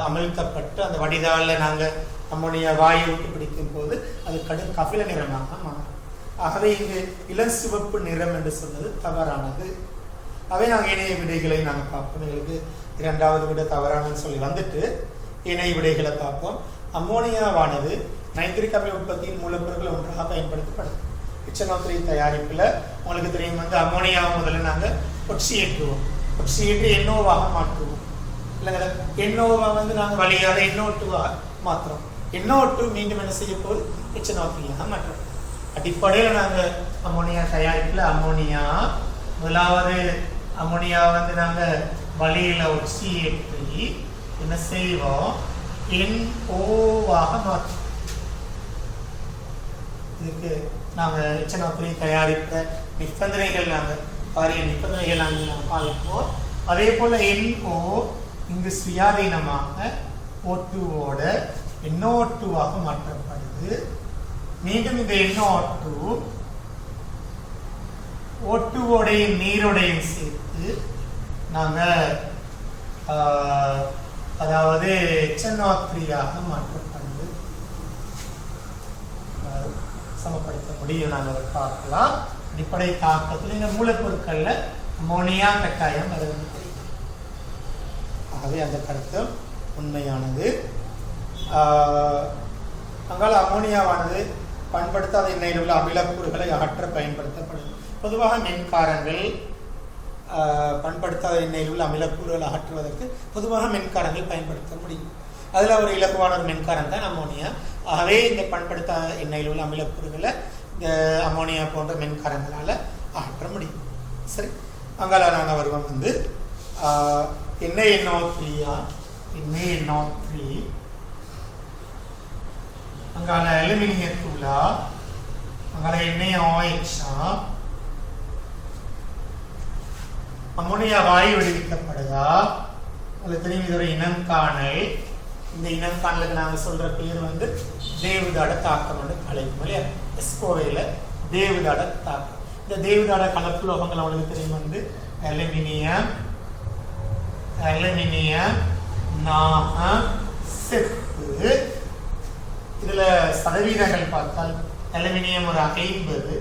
Speaker 1: அமிழ்த்தப்பட்டு அந்த வடிதாளில் நாங்கள் அம்மோனியா வாயுவுக்கு பிடிக்கும் போது அது கடும் கஃபில நிறமாக மாறும். ஆகவே இங்கு இளசிவப்பு நிறம் என்று சொன்னது தவறானது. அவை நாங்கள் இணைய விடைகளை நாங்கள் பார்ப்போம். எங்களுக்கு 2வது விட தவறானன்னு சொல்லி வந்துட்டு இணைய விடைகளை பார்ப்போம். அம்மோனியாவானது நைட்ரிக் அமில உற்பத்தியின் மூலப்பொருட்கள் ஒன்றாக பயன்படுத்தப்படுது. HNO3 தயாரிப்பில் உங்களுக்கு தெரியும் அம்மோனியாவை முதல்ல நாங்கள் ஒட்சியேற்றுவோம். ஒட்சியேற்றி NOவாக மாற்றுவோம். இல்லைங்களா? NOவா நாங்கள் வழியாத NO2வாக மாற்றுறோம். NO2 மீண்டும் என்ன செய்ய போது HNO3ஆக மாற்றுறோம். அடிப்படையில் நாங்கள் அம்மோனியா தயாரிப்பில் அம்மோனியா முதலாவது அம்மோனியா நாங்கள் வழியில் ஒட்சியேற்றி என்ன செய்வோம் NOவாக மாற்றுவோம். இதுக்கு நாங்கள் HNO3 தயாரித்த நிபந்தனைகள் பாரிய நிபந்தனைகள் நாங்கள் பாதிப்போம். அதே போல் NO இங்கு சுயாதீனமாக O2ஓட NO2வாக மாற்றப்படுது. மீண்டும் இந்த NO2 O2ஓடையும் நீரோடையும் சேர்த்து நாங்கள் அதாவது HNO3ஆக மாற்றப்படுது. சமப்படுத்த முடியும். நாங்கள் பார்க்கலாம். அடிப்படை தாக்கத்தில் இந்த மூலப்பொருட்கள்ல அம்மோனியா கட்டாயம் வருவது தெரியும். ஆகவே அந்த கருத்து உண்மையானது. அங்கால அம்மோனியாவானது பயன்படுத்தாத எண்ணெயில் உள்ள அமிலக்கூறுகளை அகற்ற பயன்படுத்தப்படுது. பொதுவாக மின்காரங்கள் பண்படுத்தாத எண்ணெயில் உள்ள அமிலக்கூறுகள் அகற்றுவதற்கு பொதுவாக மின்காரங்கள் பயன்படுத்த முடியும். அதில் ஒரு இலகுவான ஒரு மின்காரம் தான் அம்மோனியா. ஆகவே இந்த பண்படுத்தாத எண்ணெயில் உள்ள அமிலக்கூறுகளை இந்த அம்மோனியா போன்ற மின்காரங்களால் அகற்ற முடியும். சரி, அங்கால நாங்கள் வருவோம் NaNO3 அங்கால அலுமினியத்தூளா, அங்கால NaOH அம்மோனியா வாயு விடுவிக்கப்படுதா? உங்களுக்கு தெரியும் இது ஒரு இனம் காணல். இந்த இனம் காணலுக்கு நாங்கள் சொல்ற பேர் தேவதாட தாக்கம் அழைக்கும் இல்லையா? எஸ்கோவையில் தேவதாட தாக்கம். இந்த தேவதாட கலப்புலோகங்கள் அவங்களுக்கு தெரியும் அலுமினியம், நாகம், செப்பு. இதுல சதவீதங்கள் பார்த்தால் அலுமினியம் ஒரு 50,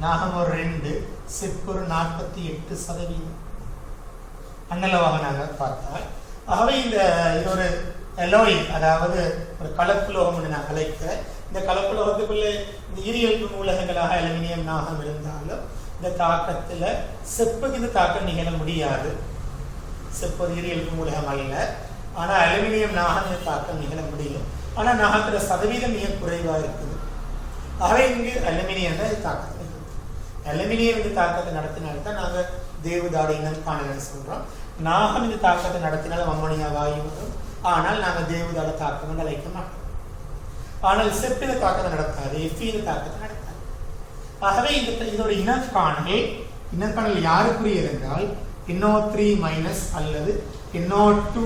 Speaker 1: நாகம் ஒரு 2, செப்பு ஒரு 48% அன்னளவாக நாங்கள் பார்த்தால். ஆகவே இது ஒரு எலோய், அதாவது ஒரு கலப்புலோகம் என்று நான் அழைக்கிறேன். இந்த கலப்புலோகத்துக்குள்ளே இந்த ஈரியல்பு மூலகங்களாக அலுமினியம், நாகம் இருந்தாலும் இந்த தாக்கத்தில் செப்புக்கு இந்த தாக்கம் நிகழ முடியாது. செப்பு ஈரியல் மூலகம் அல்ல. ஆனால் அலுமினியம் நாகமிக தாக்கம் நிகழ முடியும். ஆனால் நாகத்துல சதவீதம் மிக குறைவாக இருக்குது. ஆகவே இங்கு அலுமினியம் தான் தாக்கத்தை அலுமினியம் இந்த தாக்கத்தை நடத்தினால்தான் நாங்கள் தேவதாட இனம் காணலன்னு சொல்றோம். நாகம் இந்த தாக்கத்தை நடத்தினாலும் அம்மோனியா வாயு வரும். ஆனால் நாங்கள் தேவதாட தாக்கம் அழைக்க மாட்டோம். ஆனால் செப்பின தாக்கத்தை நடத்தாது, எஃபின தாக்கத்தை நடத்தாது. ஆகவே இதோட இனக்காணல் யாருக்குரியது என்றால் NO3- அல்லது NO2-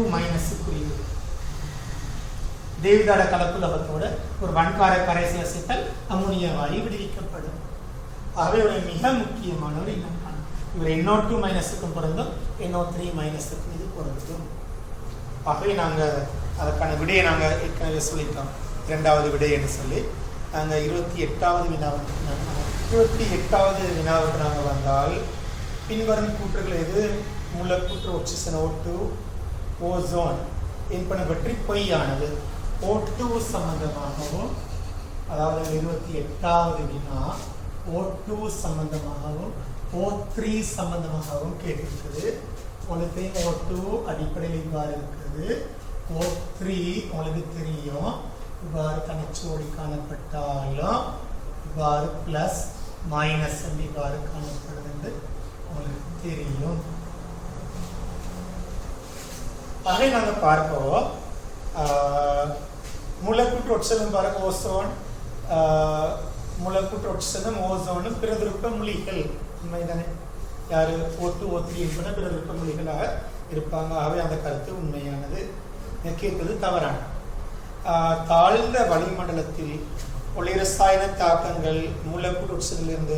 Speaker 1: தேவதாட கலப்புலகத்தோட ஒரு வன்கார கரைசலை சேர்த்தால் அம்மோனியா வாயு விடுவிக்கப்படும். ஆகவே ஒரு மிக முக்கியமான ஒரு இனக்காணல். இவர் NO2- பொருந்தும், NO3- இது பொருந்தும். ஆகவே நாங்கள் அதற்கான விடையை நாங்கள் ஏற்கனவே சொல்லிட்டோம். இரண்டாவது விடை என்று சொல்லி நாங்கள் 28வது வினாவுக்கு நாங்கள் வந்தால் பின்வரும் கூற்றுகள் எது மூலக்கூற்று ஆக்சிஜன் O2 ஓசோன் என்பன பற்றி பொய்யானது. O2 சம்பந்தமாகவும், அதாவது 28வது வினா O2 சம்பந்தமாகவும் O3 சம்பந்தமாகவும் கேட்டிருக்குது. உங்களுக்கு O2 அடிப்படையில் இவ்வாறு இருக்கிறது. O3 உங்களுக்கு தெரியும், இவ்வாறு கனச்சோடி காணப்பட்டாலும் இவ்வாறு பிளஸ் மைனஸ் இவ்வாறு காணப்படுது என்று உங்களுக்கு தெரியும். அதை நாங்கள் பார்ப்போம். மூலக்கூற்று ஒட்சதம் பாருங்க, ஓசோன் மூலக்கூற்று ஒட்சதம் ஓசோனும் பிறதிருப்ப மொழிகள் உண்மைதானே. யாரு O2 O3 என்பன பிறதிருப்ப மொழிகளாக இருப்பாங்க. ஆகவே அந்த கருத்து உண்மையானது, கேட்பது தவறானது. தாழ்ந்த வளிமண்டலத்தில் ஒளிரசாயன தாக்கங்கள் மூலக்கூற்று ஒட்சதிலிருந்து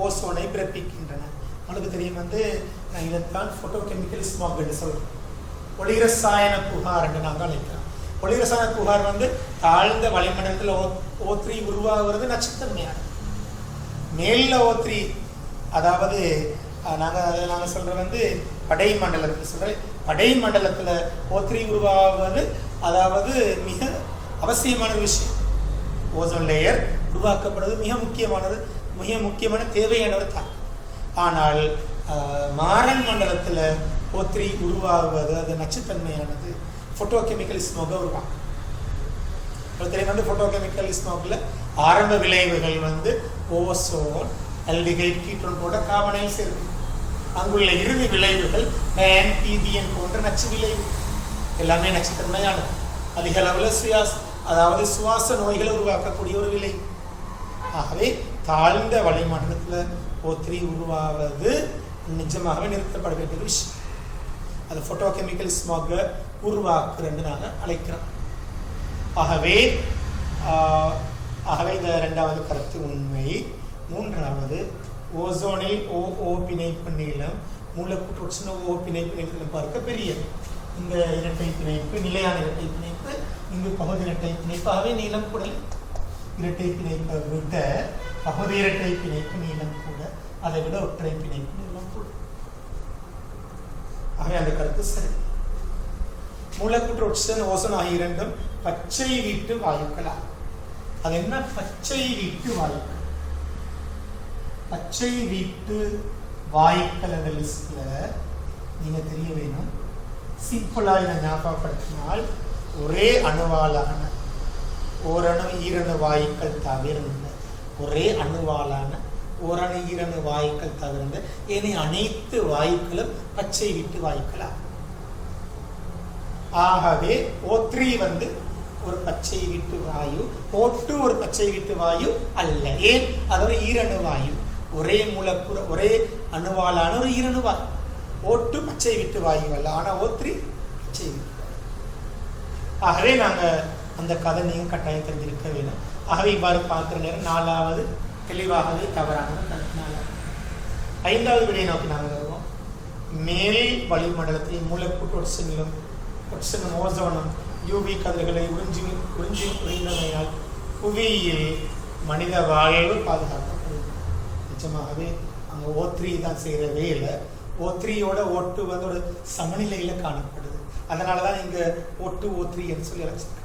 Speaker 1: ஓசோனை பிறப்பிக்கின்றன. உங்களுக்கு தெரியும், இதைத்தான் போட்டோகெமிக்கல் ஸ்மாக் என்று சொல்றோம். ஒளிரசாயன புகார் என்று நாங்கள் அழைக்கிறோம். ஒளிரசாயன புகார் தாழ்ந்த வளிமண்டலத்தில் O3 உருவாகிறது நச்சுத்தன்மையானது. மேல O3, அதாவது நாங்கள் சொல்றது படை மண்டலத்தில் சொல்ற படை மண்டலத்தில் O3 உருவாகுவது அதாவது மிக அவசியமான விஷயம். ஓசோன் லேயர் உருவாக்கப்படுவது மிக முக்கியமான தேவையான ஒரு தாக்கம். ஆனால் மாறன் மண்டலத்தில் O3 உருவாகுவது அது நச்சுத்தன்மையானது. போட்டோகெமிக்கல் ஸ்மோக உருவாக்கும். போட்டோகெமிக்கல் ஸ்மோக்ல ஆரம்ப விளைவுகள் ஓசோன், ஆல்டிகைட், கீட்டோன் போன்ற கார்பனைல்ஸ் இருக்கு. அங்குள்ள இறுதி விளைவுகள் PBN போன்ற நச்சு விளைவு எல்லாமே நச்சுத்தன்மையானது. அதிக அளவில் சுவாச நோய்களை உருவாக்கக்கூடிய ஒரு விலை. ஆகவே தாழ்ந்த வளிமண்டலத்தில் O3 உருவாவது நிஜமாகவே நிறுத்தப்பட வேண்டிய விஷயம். அது போட்டோகெமிக்கல் ஸ்மாக் உருவாக்குறன்னு நாங்கள் அழைக்கிறோம். ஆகவே இந்த இரண்டாவது கருத்து உண்மை. மூன்றாவது, ஓசோனில் OO பிணைப்பு நீளம் மூலக்கூற்று O பிணைப்பு நீளம் பார்க்க பெரிய இந்த இரட்டை பிணைப்பு, நிலையான இரட்டை பிணைப்பு, இங்கு பகுதி இரட்டை பிணைப்பு. ஆகவே நீளம் கூட இரட்டை பிணைப்பை விட பகுதி இரட்டை பிணைப்பு நீளம் கூட, அதை விட ஒற்றை பிணைப்பு நீளம் கூட. ஆகவே அந்த கருத்து சரி. மூலக்கூற்று ஆக்சிஜன், ஓசோன் ஆகிய இரண்டும் பச்சை வீட்டு வாயுக்களா? அது என்ன பச்சை வீட்டு வாயுக்கள்? பச்சை வீட்டு வாயுக்கள் என்ற லிஸ்ட்ல நீங்க தெரிய வேணும். சிம்பிளா இதை ஞாபகப்படுத்தினால், ஒரே அணுவாலான ஓரணு ஈரணு வாயுக்கள் தவிர்ந்த ஒரே அணுவாலான ஓரணு ஈரணு வாயுக்கள் தவிர்ந்த ஏனைய அனைத்து வாயுக்களும் பச்சை வீட்டு வாயுக்களா? ஆகவே O3 ஒரு பச்சை வீட்டு வாயு, O2 ஒரு பச்சை வீட்டு வாயு அல்ல. ஏன்? அது ஒரு ஈரணு வாயு, ஒரே மூலக்கூறு ஒரே அணுவாலான ஒரு ஈரணு வாயு. O2 பச்சை வீட்டு வாயு அல்ல, ஆனா O3 பச்சை வீட்டு வாயு. ஆகவே நாங்க அந்த கதை நீங்க கட்டாயம் தெரிஞ்சிருக்க வேணும். ஆகவே இவ்வாறு பார்க்கிற நேரம் நாலாவது தெளிவாகவே தவறானது. ஐந்தாவது விடையை நோக்கி நாங்கள் வருவோம். மேல் வளிமண்டலத்தில் மூலக்கூற்று ஒட்சனும் ஓசோனும் யூவி கதிர்களை உறிஞ்சினால் புவியில் மனித வாழ்வு பாதுகாக்கப்படுது. நிச்சயமாகவே அங்கே O3 தான் செய்கிற வேலை. O3யோட O2 ஒரு சமநிலையில் காணப்படுது. அதனால தான் இங்கே O2 O3 என்று சொல்லி அழைச்சிருக்கேன்.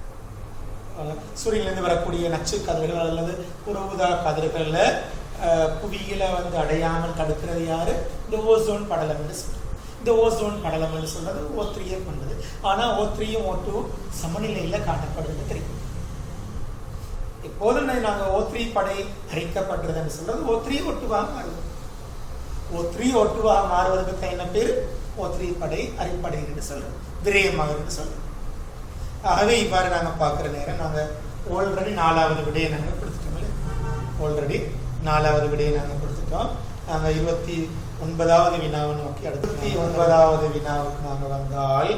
Speaker 1: சூரியனிலிருந்து வரக்கூடிய நச்சு கதிர்கள் அல்லது ஊதா கதிர்களில் புவியில அடையாமல் தடுக்கிறது யாரு? இந்த ஓசோன் படலம் என்று சொல்றோம். இந்த ஓசோன் படலம்னு சொல்றது O3 கொண்டது. ஆனா O3யும் O2 சமநிலையில் காட்டப்படுறது தெரியும். எப்போதும் நாங்கள் O3 படை அரிக்கப்படுறதுன்னு சொல்றது O3 O2வாக மாறுது. O3 O2வாக மாறுவதற்கு என்ன பேர்? O3 படை அரிப்படை என்று சொல்றோம், விரயமாக என்று சொல்றோம். ஆகவே இவ்வாறு நாங்கள் பார்க்குற நேரம் நாங்கள் ஆல்ரெடி 4வது விடையை நாங்கள் கொடுத்துட்டோம். ஆல்ரெடி 4வது விடையை நாங்கள் கொடுத்துட்டோம். நாங்கள் 29வது வினாவை நோக்கி அடுத்து 29வது வினாவுக்கு நாங்கள் வந்தால்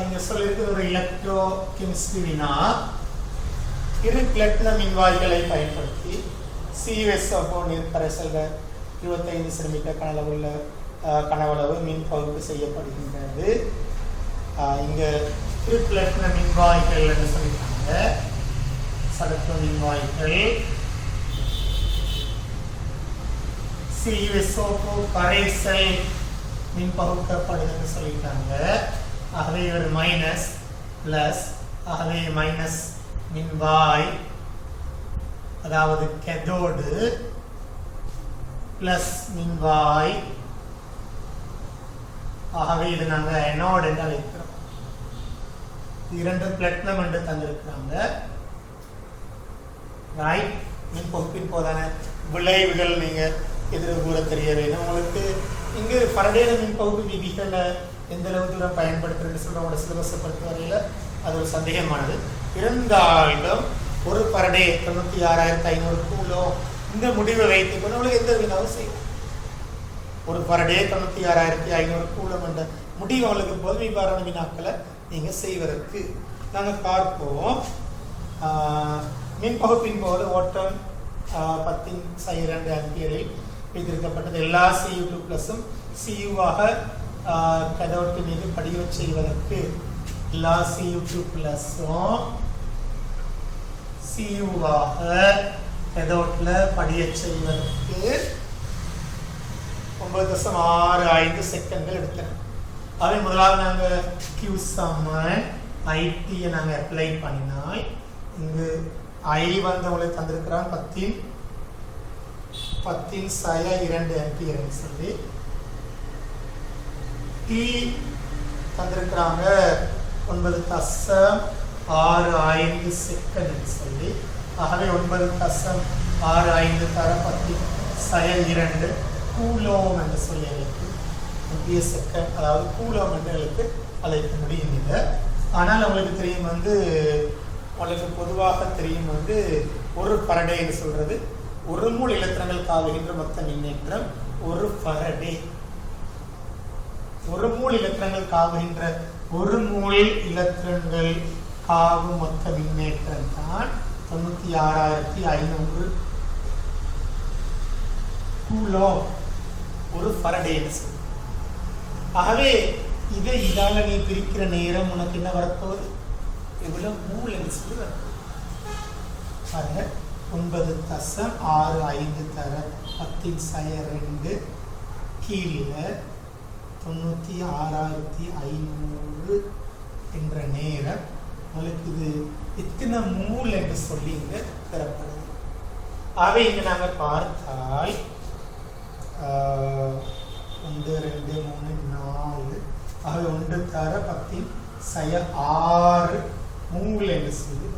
Speaker 1: இங்க சொல்லியிருக்கிற ஒரு எலக்ட்ரோ கெமிஸ்ட்ரி வினா. இரு பிளாட்டினம் மின்வாய்களை பயன்படுத்தி CuSO4 நீர் கரைசல்கள் 25 சென்டிமீட்டர் கனவளவு மின் பகுப்பு செய்யப்படுகின்றது. இங்க இரு பிளாட்டினம் மின்வாய்கள் என்று சொல்லிட்டாங்க. சடத்துவ மின்வாய்கள் CuSO4 கரைசல் மின் பகுக்கப்படுதுன்னு சொல்லிட்டாங்க. ஆகவே ஒரு மைனஸ் பிளஸ், ஆகவே மைனஸ் மின்வாய் அதாவது கேத்தோடு பிளஸ் மின்வாய், ஆகவே இது நாங்கள் அனோட் என்று அழைக்கிறோம். இரண்டு பிளாட்டினம் என்று தந்திருக்கிறாங்க. ரைட், மின் பகுப்பின் போதான விளைவுகள் நீங்கள் எதிர கூற தெரிய வேணும். உங்களுக்கு இங்கு பரடேன மின் பகுப்பு விதிகளை எந்த அளவு தூரம் பயன்படுத்துறது சொல்ற உங்களோட சிலபஸை பொறுத்த வரையில் அது ஒரு சந்தேகமானது. இருந்தாலும் ஒரு பரடே 96,500 கூலோ இந்த முடிவை வைத்து கொண்டு உங்களுக்கு எந்த வினாவும் செய்யும். ஒரு பரடே 96,500 கூலம் என்ற முடிவு உங்களுக்கு போதும். இவ்வாறான வினாக்களை நீங்கள் செய்வதற்கு நாங்கள் பார்ப்போம். மின் பகுப்பின் போது ஓட்டம் 10.2 ஆம்பியரில் வைத்திருக்கப்பட்டது. எல்லா Cu2+ Cuவாக கதோட்டு மீது படிவ செய்வதற்கு எல்லா Cu2+ Cuவாக கதோட்டில் படிய செய்வதற்கு 9.65 செகண்ட்கள் எடுத்தன. அவை முதலாவது நாங்கள் Q சமன் IT நாங்கள் அப்ளை பண்ணினால் இங்கு I வந்து உங்களுக்கு தந்திருக்கிறான் 10.2 ஆம்பியர் சொல்லி, T தந்திருக்கிறாங்க 9.65 செகண்ட் சொல்லி. ஆகவே 9.65 தர 10.2 கூலோம் என்று சொல்லி அழைத்து முக்கிய செகண்ட், அதாவது கூலோம் என்று அழைத்து அழைக்க முடியும். இல்லை ஆனால் உங்களுக்கு தெரியும் உங்களுக்கு பொதுவாக தெரியும் ஒரு பரடே என்று சொல்றது ஒரு மூல் இலத்திரங்கள் காவுகின்ற மொத்த மின்னேற்றம் ஒரு பரடே. ஒரு மூல் இலத்திரங்கள் காவுகின்ற ஒரு மூல் இலத்திரங்கள் காவும் மொத்த மின்னேற்றம் தான் 96,500 கூலோம் ஒரு பரடே. ஆகவே இதை இதால நீ பிரிக்கிற நேரம் உனக்கு என்ன வரப்போகுது? எவ்வளவு மூல் என்று சொல்லி பாருங்க. 9.65 தர 10.2 கீழே 96,500 என்ற நேரம் உங்களுக்கு இது எத்தனை மூல் என்று சொல்லி இங்க பெறப்படுது. ஆகவே இங்க நாங்கள் பார்த்தால் 1 2 3 4 ஆகவே 1 தர 10.6 மூல் என்று சொல்லி.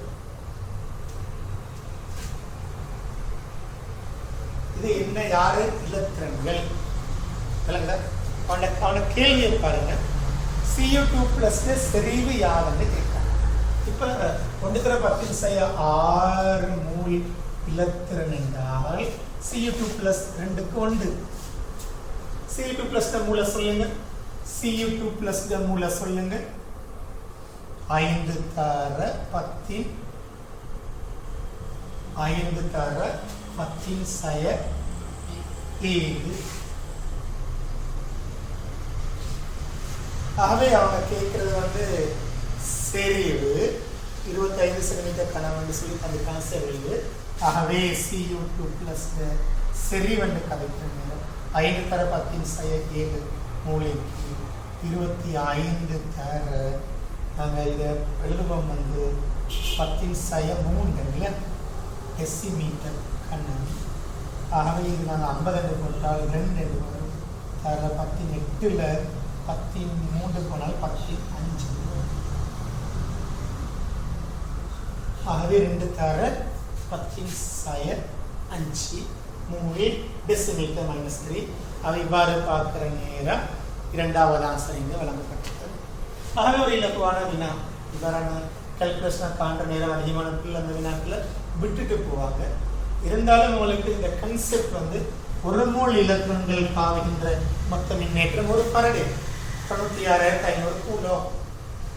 Speaker 1: இது என்ன? யாரு? இலத்திரன்கள். அவன கேள்வியை பாருங்க. Cu2+ செறிவு யாருன்னு கேட்கிறாங்க. இப்ப 1 தர 10.6 மூல் இலத்திரன் என்றால் Cu2+ 2க்கு 1. Cu2+ மூல சொல்லுங்க. Cu2+ மூல சொல்லுங்க. 5 தர 10.7. ஆகவே அவங்க கேட்கறது செறிவு 25 சென்டிமீட்டர் கனவு சொல்லி தந்திருக்காங்க செறிவு. ஆகவே Cu2+ செறிவென்று கதைக்கிற நேரம் 5 தர 10.7 மூளைக்கு 25 தர நாங்கள் இதை எழுதுவோம் 10.3 டெசிமீட்டர் கண்ணன். ஆகவே இது நாங்கள் 50 என்று போட்டால் 2 என்று வரும். அதில் 10 8 3 போனால் 10 5. ஆகவே 2 தர 10 5 3 டெசிமீட்டர் -3. அவை இவ்வாறு பார்க்கிற நேரம் இரண்டாவது ஆன்சர் இங்கு வழங்கப்பட்டது. ஆகவே ஒரு இலக்குவான வினா இவ்வாறான கல்குலேஷனை காண்ற நேரம் அதிகமான பிள்ளை அந்த வினாக்களை விட்டுட்டு போவாங்க. இருந்தாலும் உங்களுக்கு இந்த கன்செப்ட் வந்து ஒரு மோல் இலக்கணங்கள் பாவிக்கின்ற மொத்த மின்னேற்றம் ஒரு பரடே 96,500 கூலோ.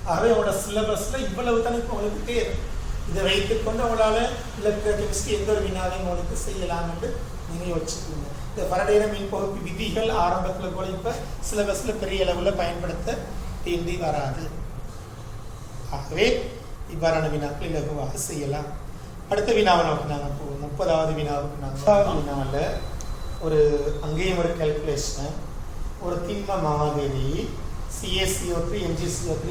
Speaker 1: ஆகவே உங்களோட சிலபஸில் இவ்வளவு தனிப்பு உங்களுக்கு தேவை. இதை வைத்துக்கொண்டு அவங்களால இலக்க கெமிஸ்ட்ரி எந்த ஒரு வினாவையும் உங்களுக்கு செய்யலாம் என்று நீங்கள் வச்சுக்கோங்க. இந்த பரடையின மின் பகுப்பு விதிகள் ஆரம்பத்தில் கூட இப்போ சிலபஸில் பெரிய அளவில் பயன்படுத்த தீண்டி வராது. ஆகவே இவ்வாறான வினாக்கள் இலகுவாக செய்யலாம். அடுத்த வினாவை நோக்கி நாங்கள் போவோம். 30வது வினாவுக்கு நாங்கள் வினாவில் ஒரு அங்கேயும் ஒரு கால்குலேஷன், ஒரு திண்ம மாதிரி CaCO3 MgCO3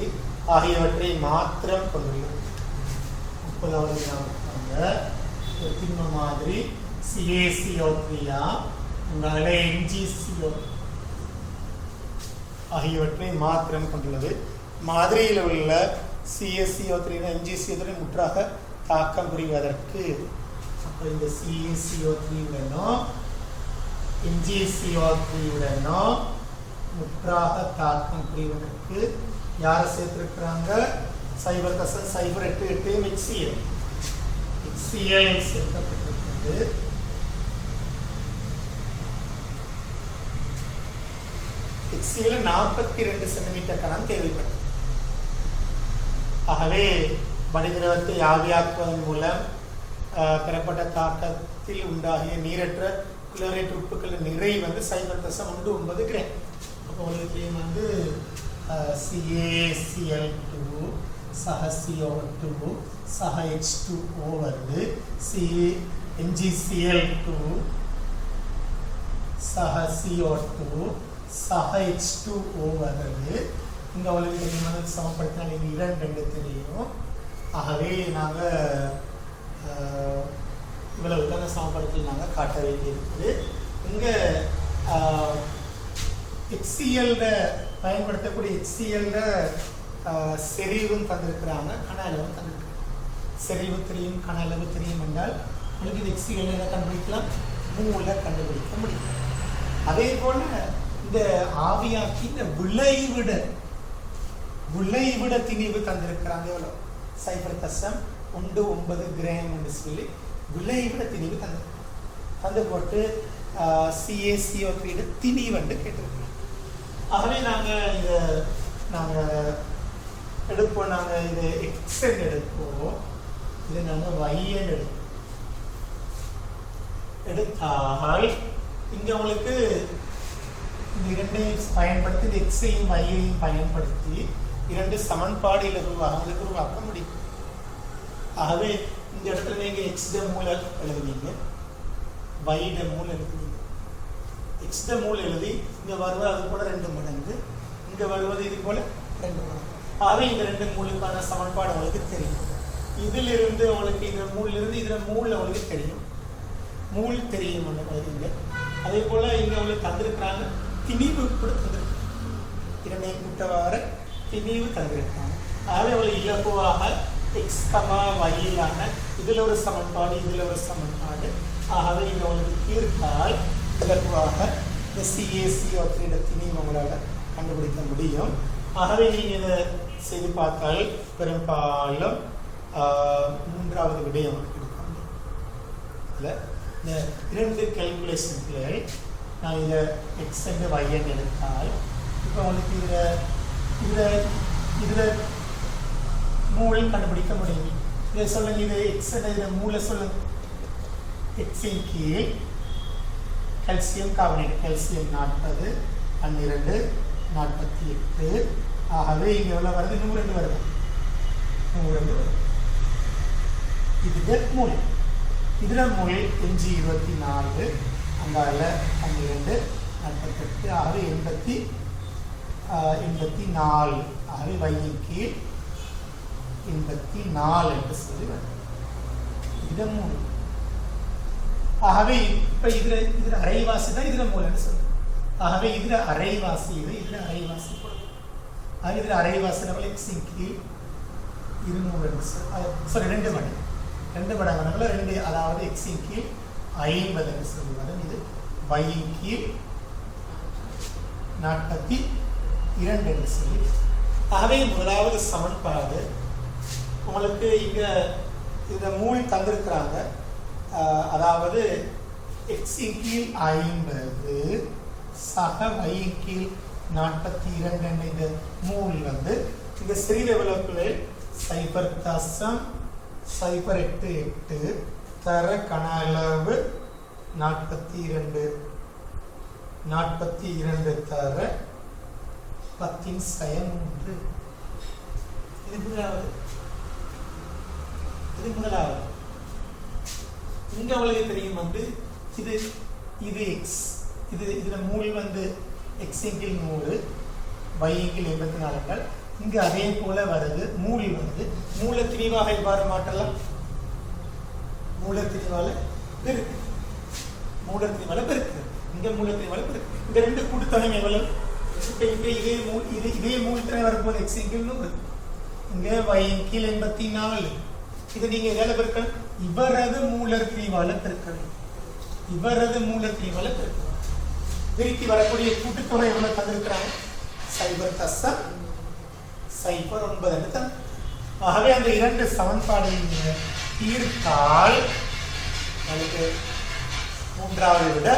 Speaker 1: ஆகியவற்றை மாத்திரம் கொண்டுள்ளது. 30வது வினாவுக்கு ஒரு திண்ம மாதிரி CaCO3 உங்களால் MgCO ஆகியவற்றை மாத்திரம் கொண்டுள்ளது. மாதிரியில் உள்ள CaCO3 MgCO3 முற்றாக தாக்கம் புரிவதற்கு அப்போ இந்த CaCO3 உடனும் MgCO3 உடனும் முற்றாக தாக்கம் புரிவதற்கு யாரை சேர்த்திருக்கிறாங்க? 0.088 HCl சேர்க்கப்பட்டிருக்கிறது. HCl 42 சென்டிமீட்டர் கணம் தேவைப்பட்டது. ஆகவே வடிதிரவத்தை ஆவியாக்குவதன் மூலம் பெறப்பட்ட தாக்கத்தில் உண்டாகிய நீரற்ற குளோரைட் உப்புக்களின் நிறை வந்து 0.19 கிராம். அப்போ உங்களுக்கு வந்து CaCl2 சக CO2 சக H2O வருது. MgCl2 சக CO2 சக H2O வருது. இங்கே உங்களுக்கு நீங்கள் சமப்படுத்தினால் நீங்கள் 2 தெரியும். ஆகவே நாங்கள் இவ்வளவு தானே சமப்படுத்தி நாங்கள் காட்ட வேண்டியிருக்குது. இங்கே HCl பயன்படுத்தக்கூடிய HCl செறிவும் தந்திருக்கிறாங்க, கன அளவும் தந்திருக்கிறாங்க. செறிவு தெரியும், கன அளவு தெரியும் என்றால் உங்களுக்கு இது HCl கண்டுபிடிக்கலாம், மூல கண்டுபிடிக்க முடியும். அதே போல் இந்த ஆவியாக்கி இந்த விளைவிட திணிவு தந்திருக்கிறாங்க. எவ்வளோ? 0.19 கிராம் என்று சொல்லி விளைவிட திணிவு தந்து போட்டு CaCO3 திணிவு என்று கேட்டிருக்கிறோம். ஆகவே நாங்கள் எடுப்போம். நாங்கள் இது எக்ஸ்என் எடுப்போம், இது நாங்கள் YN எடுத்தால் இங்கே உங்களுக்கு இந்த இரண்டையும் பயன்படுத்தி இந்த எக்ஸையும் Yயையும் பயன்படுத்தி 2 சமன்பாடு உங்களுக்கு உருவாக்க முடியும். ஆகவே இந்த இடத்துல நீங்கள் X மூல எழுதுவீங்க, Y மூல எழுதுவீங்க. X மூல எழுதி இங்கே வருவது அது போல 2 மடங்கு, இங்கே வருவது இது போல 2 மடங்கு. ஆகவே இந்த 2 மூலுக்கான சமன்பாடு உங்களுக்கு தெரியும். இதிலிருந்து உங்களுக்கு இந்த மூலிலிருந்து இதில் மூல உங்களுக்கு தெரியும், மூல் தெரியும் எழுதுங்க. அதே போல் இங்கே உங்களுக்கு தந்திருக்கிறாங்க திணிவு கூட தந்திருக்காங்க, 2 கூட்டவார திணிவு தந்திருக்காங்க. ஆகவே அவங்களுக்கு இலகுவாக X, Yயிலான இதில் ஒரு சமன்பாடு, இதில் ஒரு சமன்பாடு. ஆகவே இங்கே உங்களுக்கு தீர்த்தால் இலகுவாக இந்த CaCO3 திணிவு உங்களால் கண்டுபிடிக்க முடியும். ஆகவே நீங்கள் இதை செய்து பார்த்தால் பெரும்பாலும் 3வது விடயம் எடுப்பாங்க. இல்லை இந்த 2 கால்குலேஷன்களை நான் இதை X and YN எடுத்தால் இப்போ உங்களுக்கு இதில் மூலம் கண்டுபிடிக்க முடியும். இதை சொல்லுங்க, இது X இதில் மூல சொல்லுங்க. Xன் கீழ் கால்சியம் கார்பனேட், கால்சியம் 40 12 48. ஆகவே இங்கே எவ்வளோ வருது? 102 வருது. 102 வருது. இதுக்கு மூலம் இதில் மூலை Mg24 அங்கால 12 48. ஆகவே 84. ஆகவே வையின் கீழ் 84 என்று சொல்லி வருது. இதில் மூலம். ஆகவே இப்போ இதில் அரைவாசி தான் இதில் மூலன்னு சொல்லுது. ஆகவே இதில் அரைவாசி இதில் அரைவாசி போடுது. ஆக இதில் அரைவாசி நம்ம எக்ஸின் கீழ் 200 சாரி 2 மடங்கு 2 மடங்கு 2, அதாவது எக்ஸின் கீழ் 50 என்று சொல்லுவாங்க. இது வையின் கீழ் 42 என்று சொல்லி. ஆகவே முதலாவது சமன்பாடு உங்களுக்கு இங்க இந்த மூல் தந்திருக்கிறாங்க. அதாவது எக்ஸின் கீழ் 50 சக வையின் கீழ் 42 இந்த மூல் வந்து இந்த சிறிய விளக்குகள் 0.088 தர கன அளவு 42 தர 10⁻3. இது முதலாவது. இங்க அவளுக்கு தெரியும் வந்து இது எக்ஸ், இதுல மூல் வந்து எக்ஸின் கீழ் 100 வையின் கீழ் 84. இங்க அதே போல வருது மூல் வந்து மூலத்திரிவாக இவ்வாறு மாற்றலாம். மூலத்திரிவால பெருக்கு இங்க மூலத்திரிவால பெருக்கு. இந்த ரெண்டு கூட்டுத்தொகை எவ்வளவு? இதே மூலத்திரை வரும்போது எக்ஸின் கீழ் 100, இங்க வையின் கீழ் 84. இது நீங்க எதால பெருக்கணும்? இவரது மூலத்திரிவால பெருக்கணும். பெருக்கி வரக்கூடிய கூட்டுத்தொகை எவ்வளவு தந்திருக்கிறாங்க? 0.09. ஆகவே அந்த 2 சமன்பாடுகள் தீர்த்தால் நமக்கு மூன்றாவது விட.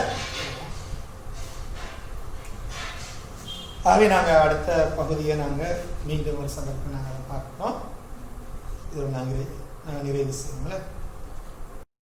Speaker 1: ஆகவே நாங்கள் அடுத்த பகுதியை மீண்டும் ஒரு சந்தர்ப்பம் நாங்கள் பார்க்கணும். இது நாங்கள் நிறைவு செய்வோம்ல.